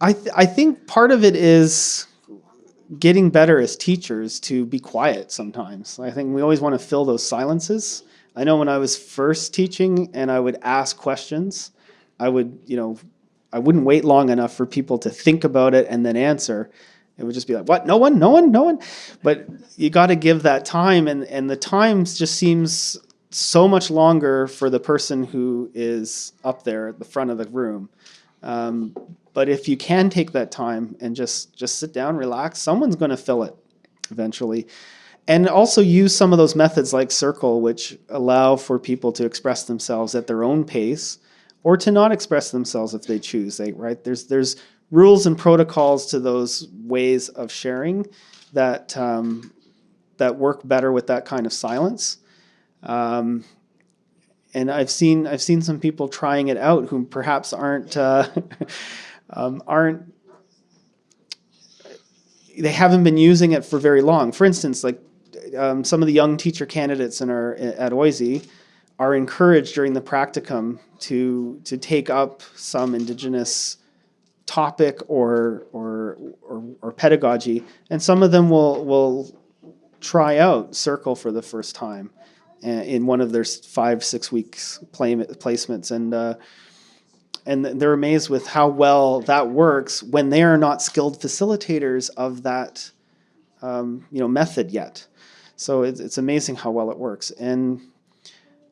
I think part of it is getting better as teachers to be quiet sometimes. I think we always want to fill those silences. I know when I was first teaching and I would ask questions, I wouldn't wait long enough for people to think about it and then answer. It would just be like, what? No one? But you got to give that time, and the time just seems so much longer for the person who is up there at the front of the room. But if you can take that time and just sit down, relax, someone's going to fill it eventually. And also use some of those methods like Circle, which allow for people to express themselves at their own pace, or to not express themselves if they choose. Right? There's rules and protocols to those ways of sharing that work better with that kind of silence. And I've seen some people trying it out who perhaps aren't they haven't been using it for very long. For instance, like some of the young teacher candidates at OISE are encouraged during the practicum to take up some Indigenous topic or pedagogy, and some of them will try out Circle for the first time in one of their 5-6 weeks placements, and they're amazed with how well that works when they are not skilled facilitators of that method yet. So it's amazing how well it works. And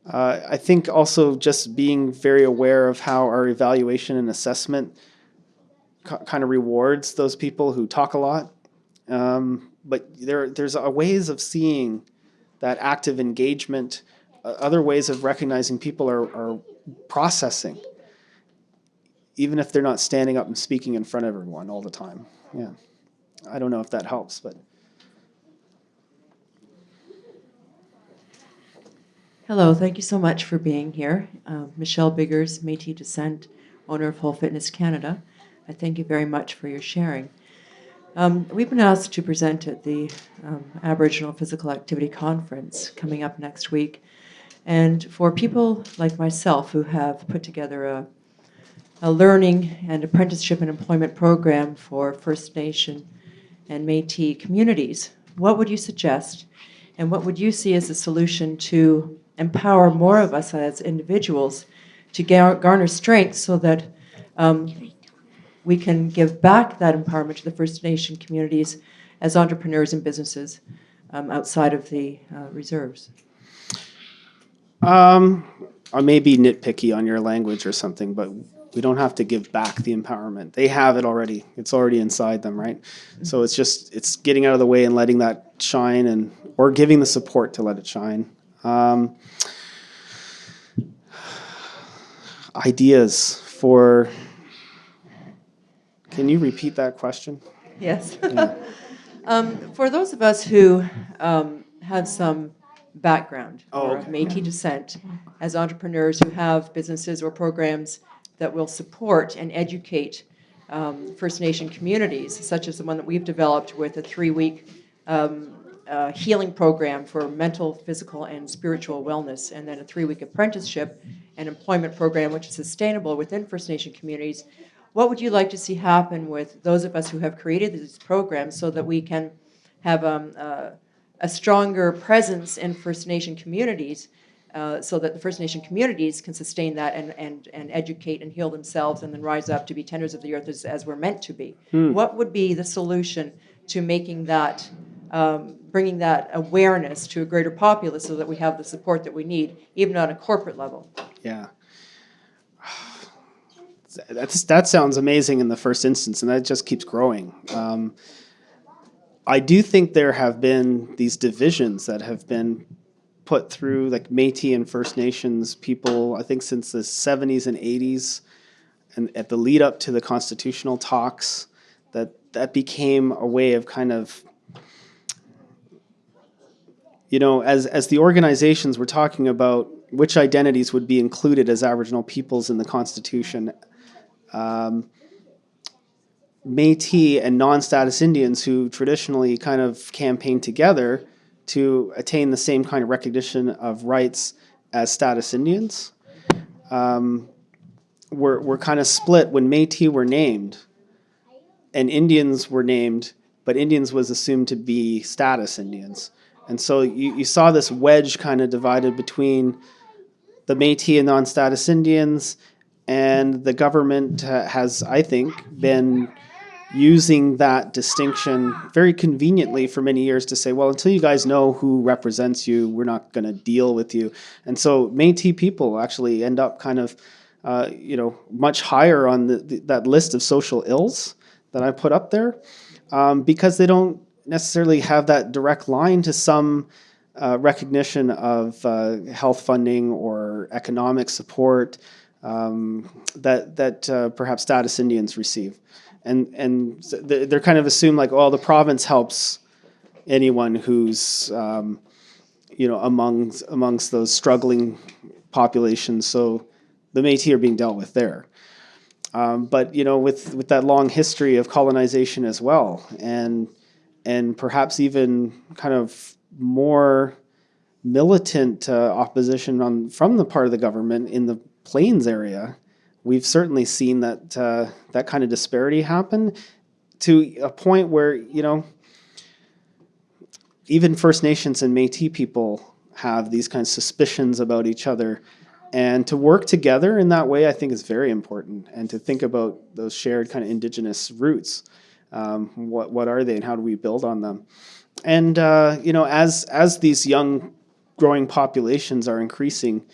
I think also just being very aware of how our evaluation and assessment kind of rewards those people who talk a lot. But there's ways of seeing that active engagement, other ways of recognizing people are processing, even if they're not standing up and speaking in front of everyone all the time. Yeah, I don't know if that helps, but. Hello, thank you so much for being here. Michelle Biggers, Métis Descent, owner of Whole Fitness Canada. I thank you very much for your sharing. We've been asked to present at the Aboriginal Physical Activity Conference coming up next week. And for people like myself who have put together a learning and apprenticeship and employment program for First Nation and Métis communities, what would you suggest, and what would you see as a solution to empower more of us as individuals to garner strength so that we can give back that empowerment to the First Nation communities as entrepreneurs and businesses outside of the reserves? I may be nitpicky on your language or something, but we don't have to give back the empowerment. They have it already. It's already inside them, right? Mm-hmm. So it's getting out of the way and letting that shine, or giving the support to let it shine. Ideas for... Can you repeat that question? Yes. Yeah. For those of us who have some background or Métis descent as entrepreneurs who have businesses or programs that will support and educate First Nation communities, such as the one that we've developed with a 3-week healing program for mental, physical, and spiritual wellness, and then a 3-week apprenticeship and employment program which is sustainable within First Nation communities. What would you like to see happen with those of us who have created these programs so that we can have a stronger presence in First Nation communities, so that the First Nation communities can sustain that and educate and heal themselves and then rise up to be tenders of the earth as we're meant to be? What would be the solution to making that, bringing that awareness to a greater populace so that we have the support that we need, even on a corporate level? Yeah. That sounds amazing in the first instance, and that just keeps growing. I do think there have been these divisions that have been put through, like Métis and First Nations people, I think since the 70s and 80s, and at the lead up to the constitutional talks, that became a way of kind of, you know, as the organizations were talking about which identities would be included as Aboriginal peoples in the Constitution, Métis and non-status Indians who traditionally kind of campaigned together to attain the same kind of recognition of rights as status Indians, were kind of split when Métis were named and Indians were named, but Indians was assumed to be status Indians. And so you saw this wedge kind of divided between the Métis and non-status Indians, and the government has, I think, been using that distinction very conveniently for many years to say, well, until you guys know who represents you, we're not going to deal with you. And so Métis people actually end up kind of, much higher on that list of social ills that I put up there, because they don't necessarily have that direct line to some recognition of health funding or economic support that perhaps status Indians receive. And they're kind of assumed like, well, the province helps anyone who's, amongst those struggling populations. So the Métis are being dealt with there. But, with that long history of colonization as well, and perhaps even kind of more militant opposition from the part of the government in the Plains area, we've certainly seen that kind of disparity happen to a point where, even First Nations and Métis people have these kinds of suspicions about each other. And to work together in that way, I think is very important. And to think about those shared kind of Indigenous roots. What are they and how do we build on them? And, as these young growing populations are increasing,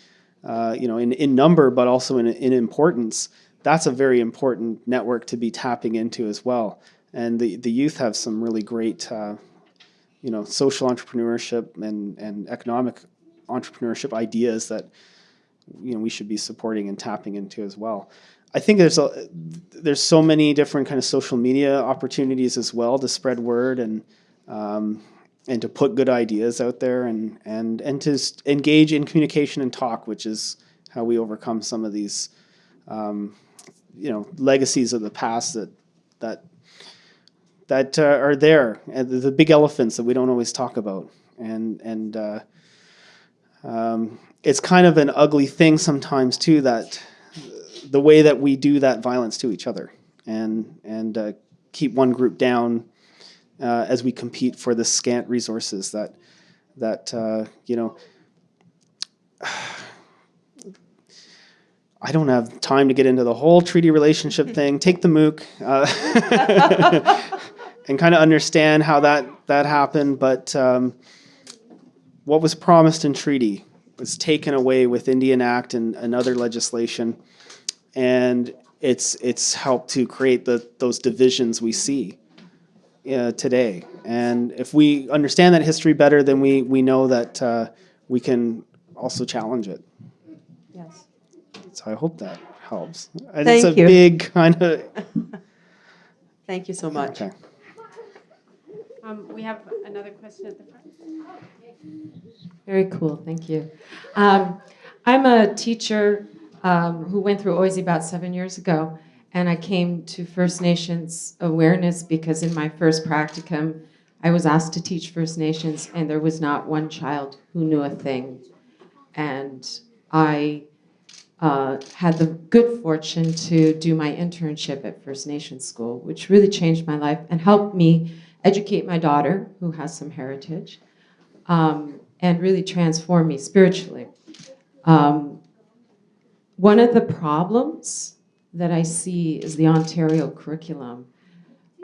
in number, but also in importance, that's a very important network to be tapping into as well. And the youth have some really great, social entrepreneurship and economic entrepreneurship ideas that, we should be supporting and tapping into as well. I think there's so many different kind of social media opportunities as well to spread word and to put good ideas out there and to engage in communication and talk, which is how we overcome some of these, legacies of the past that are there, and the big elephants that we don't always talk about. And it's kind of an ugly thing sometimes too, that the way that we do that violence to each other and keep one group down as we compete for the scant resources that I don't have time to get into the whole treaty relationship thing. Take the MOOC and kind of understand how that happened. But what was promised in treaty was taken away with Indian Act and other legislation, and it's helped to create those divisions we see today. And if we understand that history better, then we know that we can also challenge it. Yes. So I hope that helps. And Thank it's a you. big kind of... Thank you so much. Okay. We have another question at the front. Very cool, thank you. I'm a teacher who went through OISE about 7 years ago, and I came to First Nations awareness because in my first practicum, I was asked to teach First Nations, and there was not one child who knew a thing. And I had the good fortune to do my internship at First Nations School, which really changed my life and helped me educate my daughter, who has some heritage, and really transform me spiritually. One of the problems that I see is the Ontario curriculum.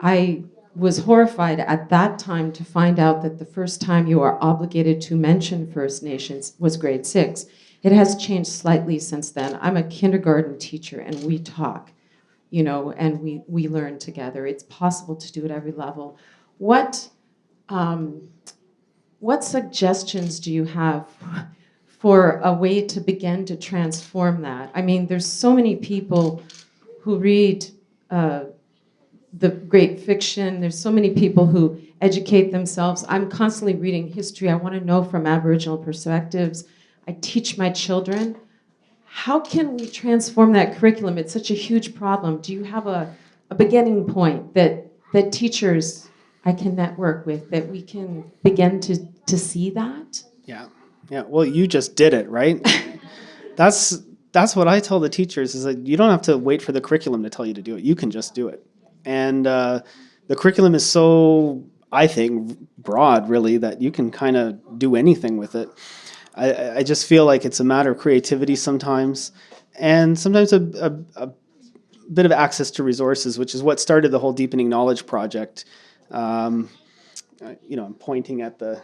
I was horrified at that time to find out that the first time you are obligated to mention First Nations was grade 6. It has changed slightly since then. I'm a kindergarten teacher, and we talk, and we learn together. It's possible to do at every level. What suggestions do you have for a way to begin to transform that? I mean, there's so many people who read the great fiction. There's so many people who educate themselves. I'm constantly reading history. I want to know from Aboriginal perspectives. I teach my children. How can we transform that curriculum? It's such a huge problem. Do you have a beginning point that teachers I can network with, that we can begin to see that? Yeah. Well, you just did it, right? That's what I tell the teachers, is that you don't have to wait for the curriculum to tell you to do it. You can just do it. And the curriculum is so, I think, broad, really, that you can kind of do anything with it. I just feel like it's a matter of creativity sometimes, and sometimes a bit of access to resources, which is what started the whole Deepening Knowledge project. I'm pointing at the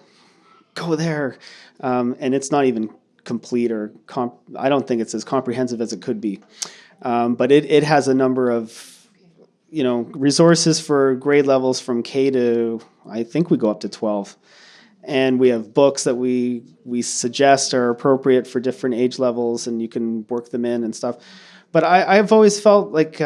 go there, and it's not even complete, or I don't think it's as comprehensive as it could be, but it has a number of resources for grade levels from K to, I think we go up to 12. And we have books that we suggest are appropriate for different age levels, and you can work them in and stuff. But I've always felt like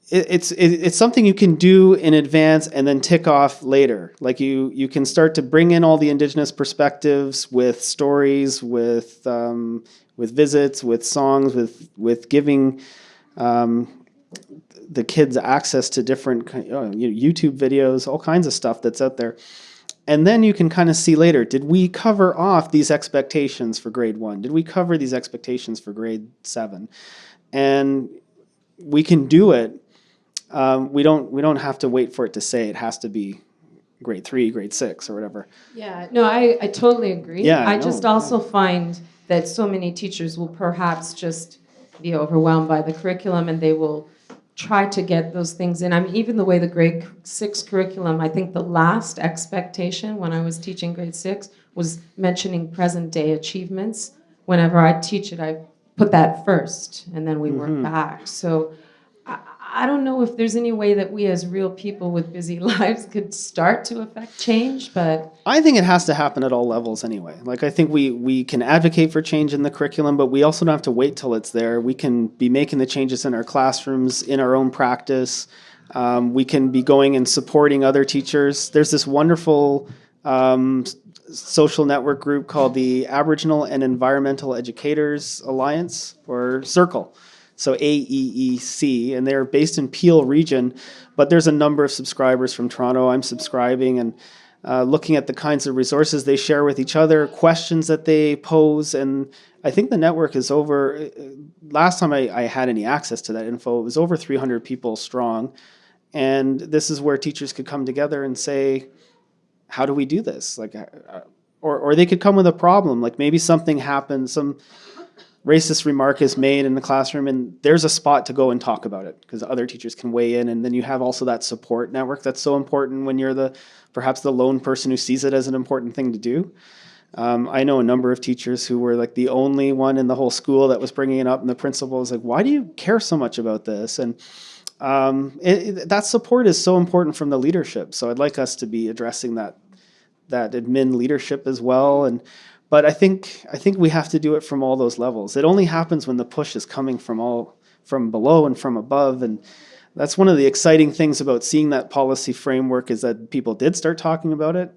it's something you can do in advance and then tick off later. Like you can start to bring in all the Indigenous perspectives with stories, with visits, with songs, with giving the kids access to different YouTube videos, all kinds of stuff that's out there. And then you can kind of see later, did we cover off these expectations for grade 1? Did we cover these expectations for grade 7? And we can do it. We don't have to wait for it to say it has to be grade 3, grade 6, or whatever. Yeah, no, I totally agree. Yeah, I just also find that so many teachers will perhaps just be overwhelmed by the curriculum, and they will try to get those things in. I mean, even the way the grade 6 curriculum, I think the last expectation when I was teaching grade 6 was mentioning present day achievements. Whenever I teach it, I put that first, and then we work back. So I don't know if there's any way that we as real people with busy lives could start to affect change, but I think it has to happen at all levels anyway. Like, I think we can advocate for change in the curriculum, but we also don't have to wait till it's there. We can be making the changes in our classrooms, in our own practice. We can be going and supporting other teachers. There's this wonderful social network group called the Aboriginal and Environmental Educators Alliance, or Circle. So AEEC, and they're based in Peel region, but there's a number of subscribers from Toronto. I'm subscribing, and looking at the kinds of resources they share with each other, questions that they pose, and I think the network is over, last time I had any access to that info, it was over 300 people strong, and this is where teachers could come together and say, how do we do this? Like, or they could come with a problem, like maybe something happened, some racist remark is made in the classroom, and there's a spot to go and talk about it because other teachers can weigh in, and then you have also that support network that's so important when you're perhaps the lone person who sees it as an important thing to do. I know a number of teachers who were like the only one in the whole school that was bringing it up, and the principal was like, why do you care so much about this? And that support is so important from the leadership, so I'd like us to be addressing that admin leadership as well. But I think we have to do it from all those levels. It only happens when the push is coming from below and from above, and that's one of the exciting things about seeing that policy framework, is that people did start talking about it.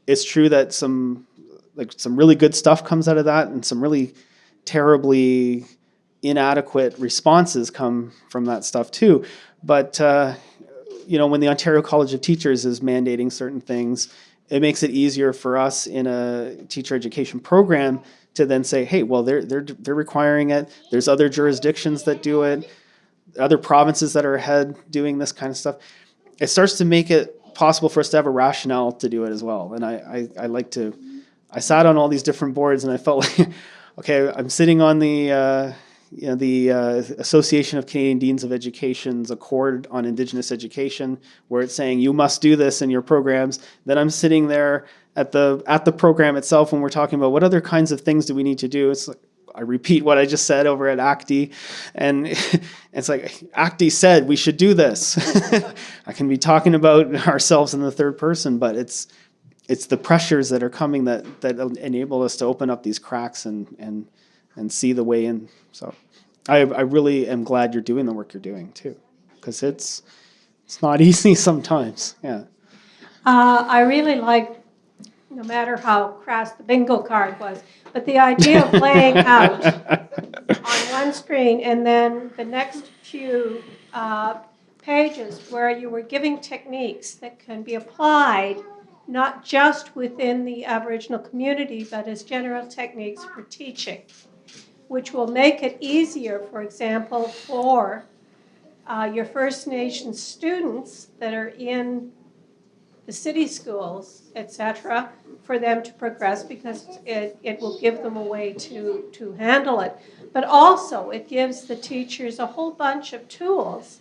It's true that some really good stuff comes out of that, and some really terribly inadequate responses come from that stuff too. But when the Ontario College of Teachers is mandating certain things, it makes it easier for us in a teacher education program to then say, hey, well, they're requiring it. There's other jurisdictions that do it, other provinces that are ahead doing this kind of stuff. It starts to make it possible for us to have a rationale to do it as well. And I sat on all these different boards, and I felt like, okay, I'm sitting on the Association of Canadian Deans of Education's Accord on Indigenous Education, where it's saying you must do this in your programs. Then I'm sitting there at the program itself when we're talking about what other kinds of things do we need to do. It's like, I repeat what I just said over at ACTI, and it's like ACTI said we should do this. I can be talking about ourselves in the third person, but it's the pressures that are coming that enable us to open up these cracks and see the way in. So I really am glad you're doing the work you're doing too, because it's not easy sometimes. Yeah. I really like, no matter how crass the bingo card was, but the idea of laying out on one screen and then the next few pages where you were giving techniques that can be applied not just within the Aboriginal community, but as general techniques for teaching, which will make it easier, for example, for your First Nations students that are in the city schools, etc., for them to progress, because it will give them a way to handle it. But also it gives the teachers a whole bunch of tools,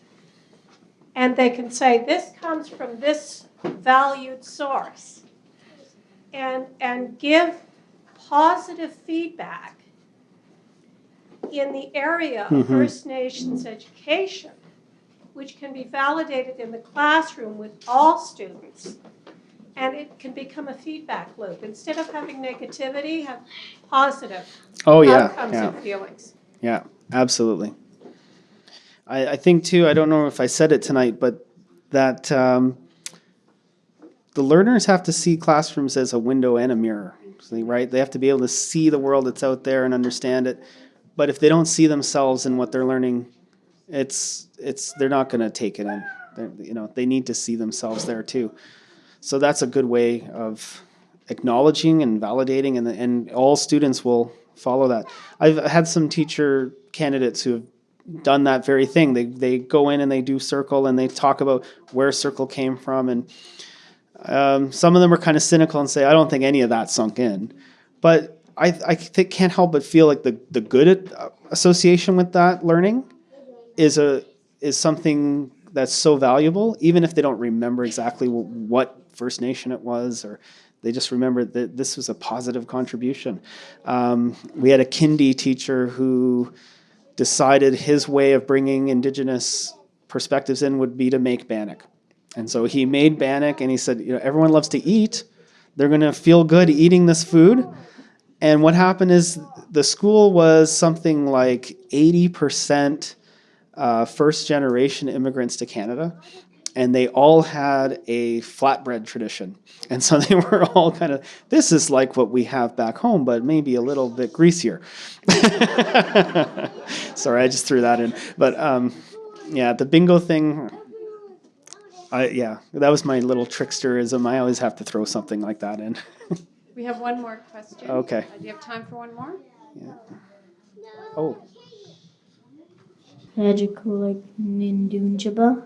and they can say, this comes from this valued source, and give positive feedback in the area of First Nations education, which can be validated in the classroom with all students. And it can become a feedback loop. Instead of having negativity, have positive outcomes and feelings. Yeah, absolutely. I think too, I don't know if I said it tonight, but that the learners have to see classrooms as a window and a mirror, right? They have to be able to see the world that's out there and understand it. But if they don't see themselves in what they're learning, they're not going to take it in. They need to see themselves there too. So that's a good way of acknowledging and validating, and all students will follow that. I've had some teacher candidates who have done that very thing. They go in and they do circle, and they talk about where circle came from, and some of them are kind of cynical and say, I don't think any of that sunk in. But I can't help but feel like the good association with that learning is something that's so valuable, even if they don't remember exactly what First Nation it was, or they just remember that this was a positive contribution. We had a kindy teacher who decided his way of bringing Indigenous perspectives in would be to make bannock. And so he made bannock, and he said, everyone loves to eat. They're going to feel good eating this food. And what happened is the school was something like 80% first-generation immigrants to Canada, and they all had a flatbread tradition. And so they were all kind of, this is like what we have back home, but maybe a little bit greasier. Sorry, I just threw that in. But the bingo thing, that was my little tricksterism. I always have to throw something like that in. We have one more question. Okay. Do you have time for one more? Yeah. Oh. Magical Nindunjaba.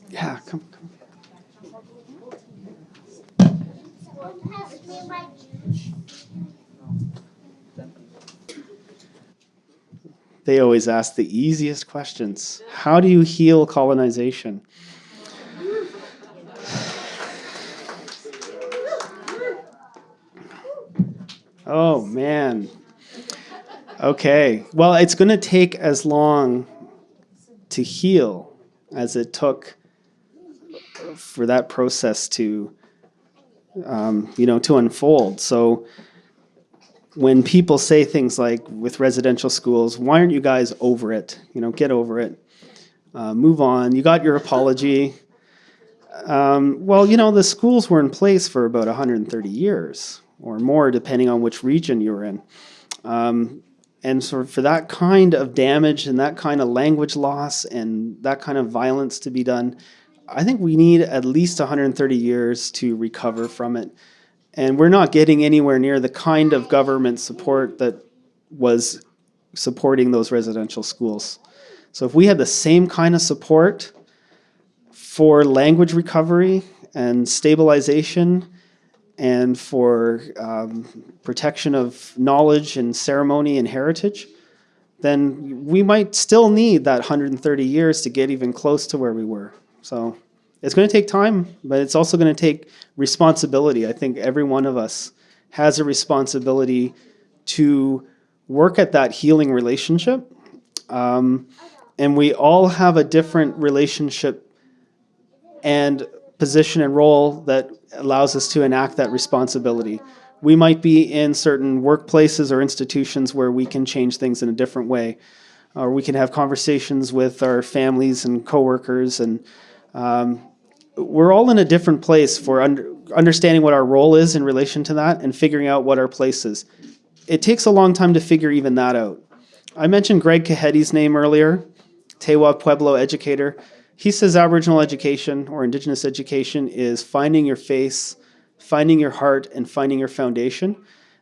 Yeah, come. They always ask the easiest questions. How do you heal colonization? Oh, man. Okay. Well, it's going to take as long to heal as it took for that process to unfold. So when people say things like with residential schools, why aren't you guys over it? Get over it. Move on. You got your apology. Well, the schools were in place for about 130 years or more, depending on which region you were in. And so for that kind of damage and that kind of language loss and that kind of violence to be done, I think we need at least 130 years to recover from it. And we're not getting anywhere near the kind of government support that was supporting those residential schools. So if we had the same kind of support for language recovery and stabilization and for protection of knowledge and ceremony and heritage, then we might still need that 130 years to get even close to where we were. So it's going to take time, but it's also going to take responsibility. I think every one of us has a responsibility to work at that healing relationship. And we all have a different relationship and position and role that allows us to enact that responsibility. We might be in certain workplaces or institutions where we can change things in a different way, or we can have conversations with our families and coworkers, and we're all in a different place for understanding what our role is in relation to that and figuring out what our place is. It takes a long time to figure even that out. I mentioned Greg Cahedi's name earlier, Tewa Pueblo educator. He says Aboriginal education or Indigenous education is finding your face, finding your heart, and finding your foundation.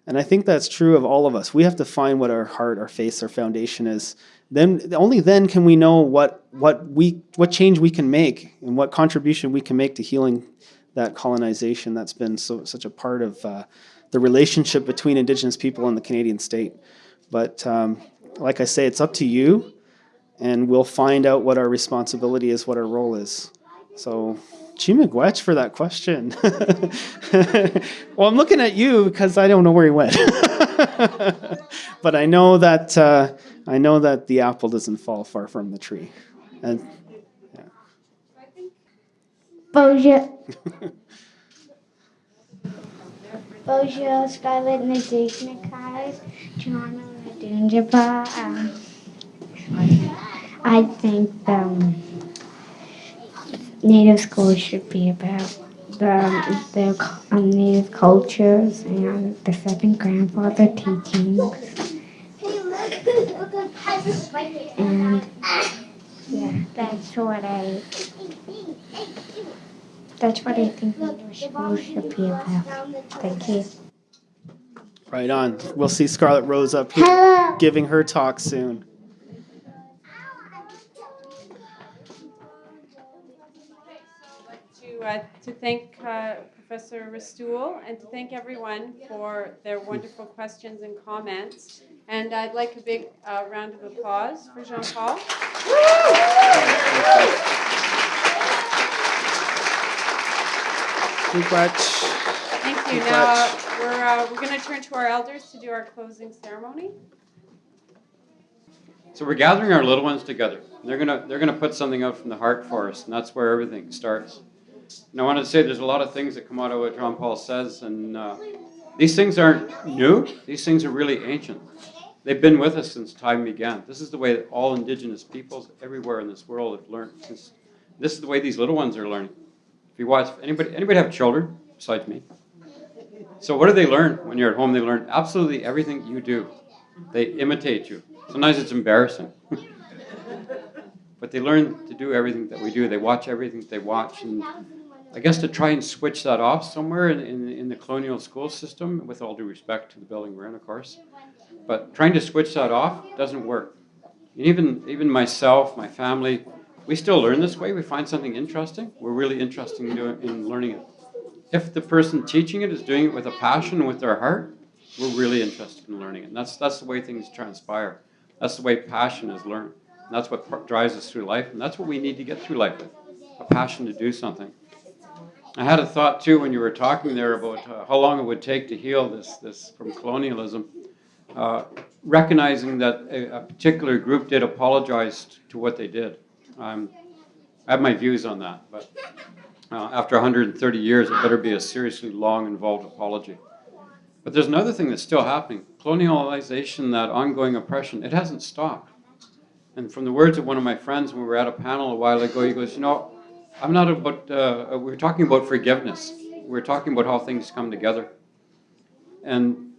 And I think that's true of all of us. We have to find what our heart, our face, our foundation is. Then only then can we know what change we can make and what contribution we can make to healing that colonization that's been such a part of the relationship between Indigenous people and the Canadian state. But like I say, it's up to you. And we'll find out what our responsibility is, what our role is. So, Chimigwech for that question. Well, I'm looking at you because I don't know where he went. But I know that the apple doesn't fall far from the tree. And yeah. Bonjour. Bonjour, Scarlett Nadejnikai, Toronto Nadunjaba. I think Native schools should be about the Native cultures and the second grandfather teachings. And yeah, that's what I think Native schools should be about. Thank you. Right on. We'll see Scarlett Rose up here giving her talk soon. To thank Professor Restoule and to thank everyone for their wonderful questions and comments. And I'd like a big round of applause for Jean-Paul. Thank you. Now we're going to turn to our elders to do our closing ceremony. So we're gathering our little ones together. They're gonna put something out from the heart for us, and that's where everything starts. And I want to say there's a lot of things that come out of what Jean-Paul says, and these things aren't new. These things are really ancient. They've been with us since time began. This is the way that all Indigenous peoples everywhere in this world have learned. This is the way these little ones are learning. If you watch, anybody have children besides me? So what do they learn when you're at home? They learn absolutely everything you do. They imitate you. Sometimes it's embarrassing. But they learn to do everything that we do. They watch everything they watch. And I guess to try and switch that off somewhere in the colonial school system, with all due respect to the building we're in, of course, but trying to switch that off doesn't work. And even myself, my family, we still learn this way. We find something interesting. We're really interested in learning it. If the person teaching it is doing it with a passion and with their heart, we're really interested in learning it. And that's the way things transpire. That's the way passion is learned. And that's what drives us through life. And that's what we need to get through life with, a passion to do something. I had a thought, too, when you were talking there about how long it would take to heal this from colonialism. Recognizing that a particular group did apologize to what they did. I have my views on that. But after 130 years, it better be a seriously long, involved apology. But there's another thing that's still happening. Colonialization, that ongoing oppression, it hasn't stopped. And from the words of one of my friends when we were at a panel a while ago, he goes, I'm not about, we're talking about forgiveness. We're talking about how things come together. And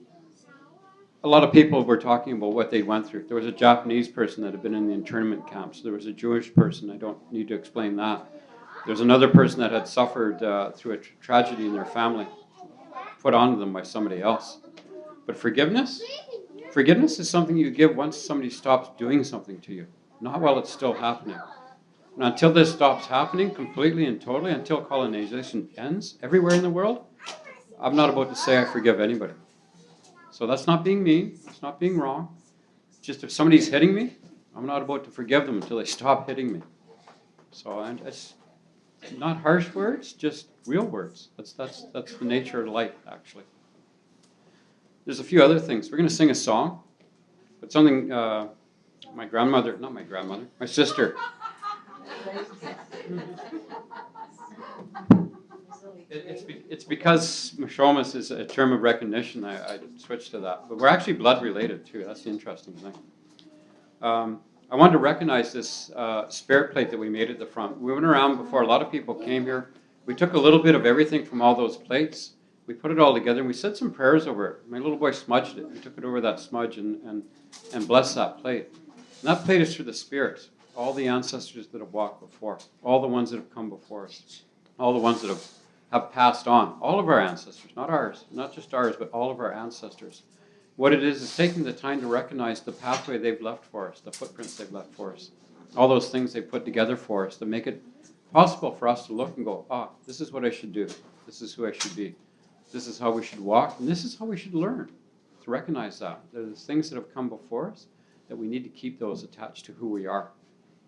a lot of people were talking about what they went through. There was a Japanese person that had been in the internment camps. There was a Jewish person. I don't need to explain that. There's another person that had suffered through a tragedy in their family, put onto them by somebody else. But forgiveness? Forgiveness is something you give once somebody stops doing something to you, not while it's still happening. And until this stops happening completely and totally, until colonization ends everywhere in the world, I'm not about to say I forgive anybody. So that's not being mean. It's not being wrong. Just if somebody's hitting me, I'm not about to forgive them until they stop hitting me. So and it's not harsh words, just real words. That's the nature of life, actually. There's a few other things. We're going to sing a song, but something my sister. It's because Mishomis is a term of recognition, I switched to that. But we're actually blood related, too. That's the interesting thing. I wanted to recognize this spirit plate that we made at the front. We went around before a lot of people came here. We took a little bit of everything from all those plates. We put it all together, and we said some prayers over it. My little boy smudged it. We took it over that smudge and blessed that plate. And that plate is for the spirits, all the ancestors that have walked before, all the ones that have come before us, all the ones that have passed on, all of our ancestors, not ours, not just ours, but all of our ancestors. What it is taking the time to recognize the pathway they've left for us, the footprints they've left for us, all those things they put together for us to make it possible for us to look and go, this is what I should do. This is who I should be. This is how we should walk, and this is how we should learn, to recognize that. There's things that have come before us that we need to keep those attached to who we are.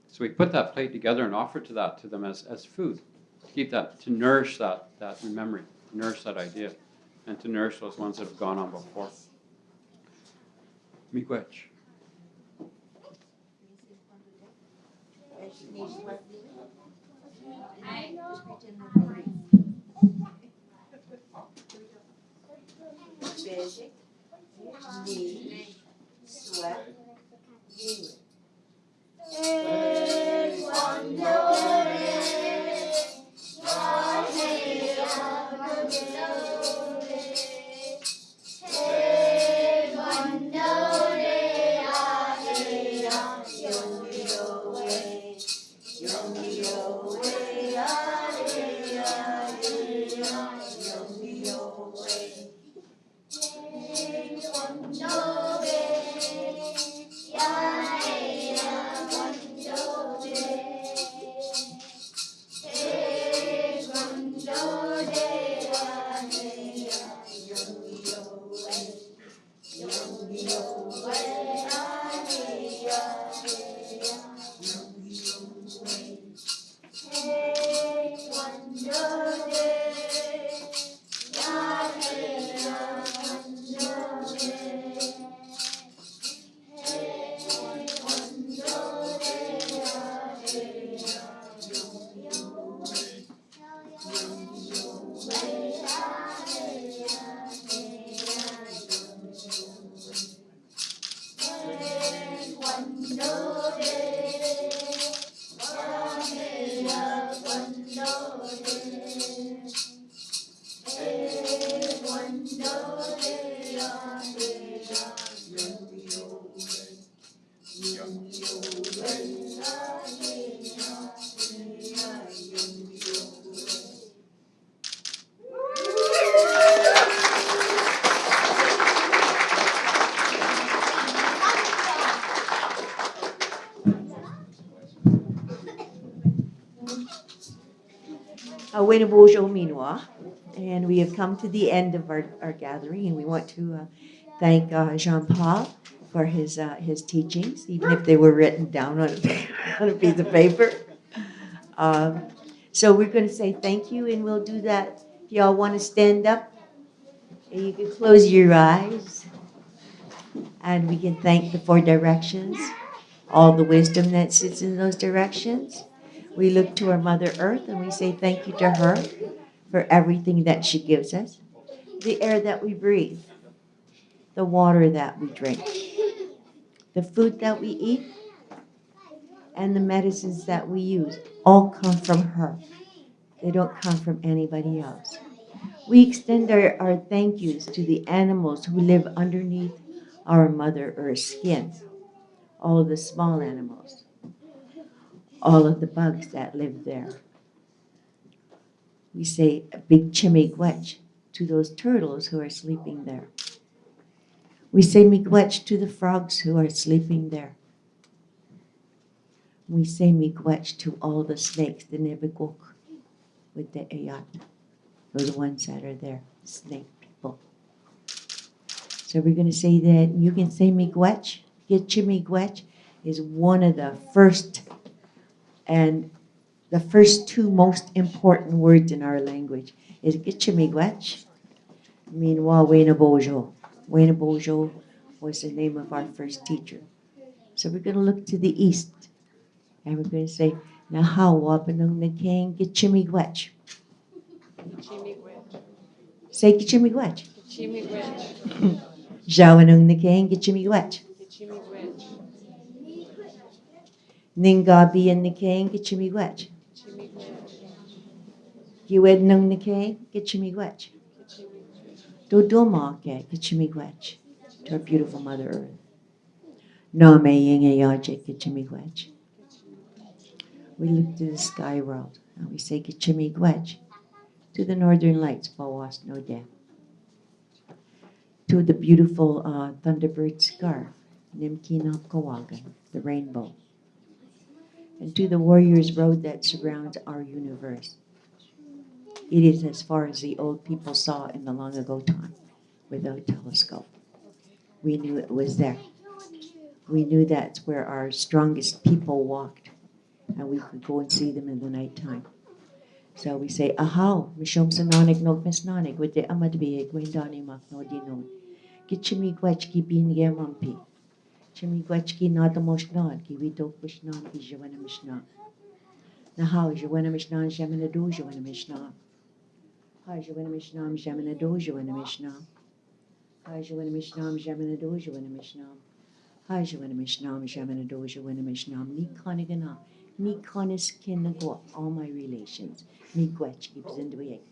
So we put that plate together and offer to them as food, to keep that, to nourish that memory, to nourish that idea, and to nourish those ones that have gone on before. Miigwech. And we have come to the end of our gathering, and we want to thank Jean-Paul for his teachings, even if they were written down on a piece of paper. So we're going to say thank you, and we'll do that. If y'all want to stand up, and you can close your eyes, and we can thank the 4 directions, all the wisdom that sits in those directions. We look to our Mother Earth, and we say thank you to her for everything that she gives us, the air that we breathe, the water that we drink, the food that we eat, and the medicines that we use all come from her. They don't come from anybody else. We extend our thank yous to the animals who live underneath our Mother Earth skin. All of the small animals, all of the bugs that live there. We say a big chimigwech to those turtles who are sleeping there. We say miigwech to the frogs who are sleeping there. We say miigwech to all the snakes, the nibigok with the ayat. Those are the ones that are there, snake people. So we're going to say that you can say miigwech. Gitchimigwech is one of the first and the first two most important words in our language is gitchimigwech. Meanwhile, Wayna Bojo. Wayna Bojo was the name of our first teacher. So we're going to look to the east. And we're going to say, Nahaw wapanong nakang gitchimigwech. Say gitchimigwech. Jawanong nakang gitchimigwech. Ningabi and nakang gitchimigwech. Giwed nung nakang gitchimigwech. Dodomake gitchimigwech. To our beautiful Mother Earth. Name yingayaje gitchimigwech. We look to the sky world and we say gitchimigwech. To the northern lights, bawas no de. To the beautiful thunderbird scarf, Nimkinap Kawagan, the rainbow. And to the warrior's road that surrounds our universe. It is as far as the old people saw in the long ago time without telescope. We knew it was there. We knew that's where our strongest people walked, and we could go and see them in the nighttime. So we say, Ahaw, Mishom Sanonik Nog Misnonik, with the Amadbieg, Windani Maknodinon. Gitchimigwech bin Yamampi. Chimigwechki not the Moshnod, Kiwitok Mishnan, Kijavana Mishna. Nahaw, Javana Mishnan, Jamanado, Javana Mishna. Hi, Javana Mishnam, Jamanado, Javana Mishna. Hi, Javana Mishnam, Jamanado, Javana Mishna. Hi, Javana Mishnam, Jamanado, Javana Mishnam. Nikonigana, Nikonis Kinago, all my relations. Miigwech keeps into it.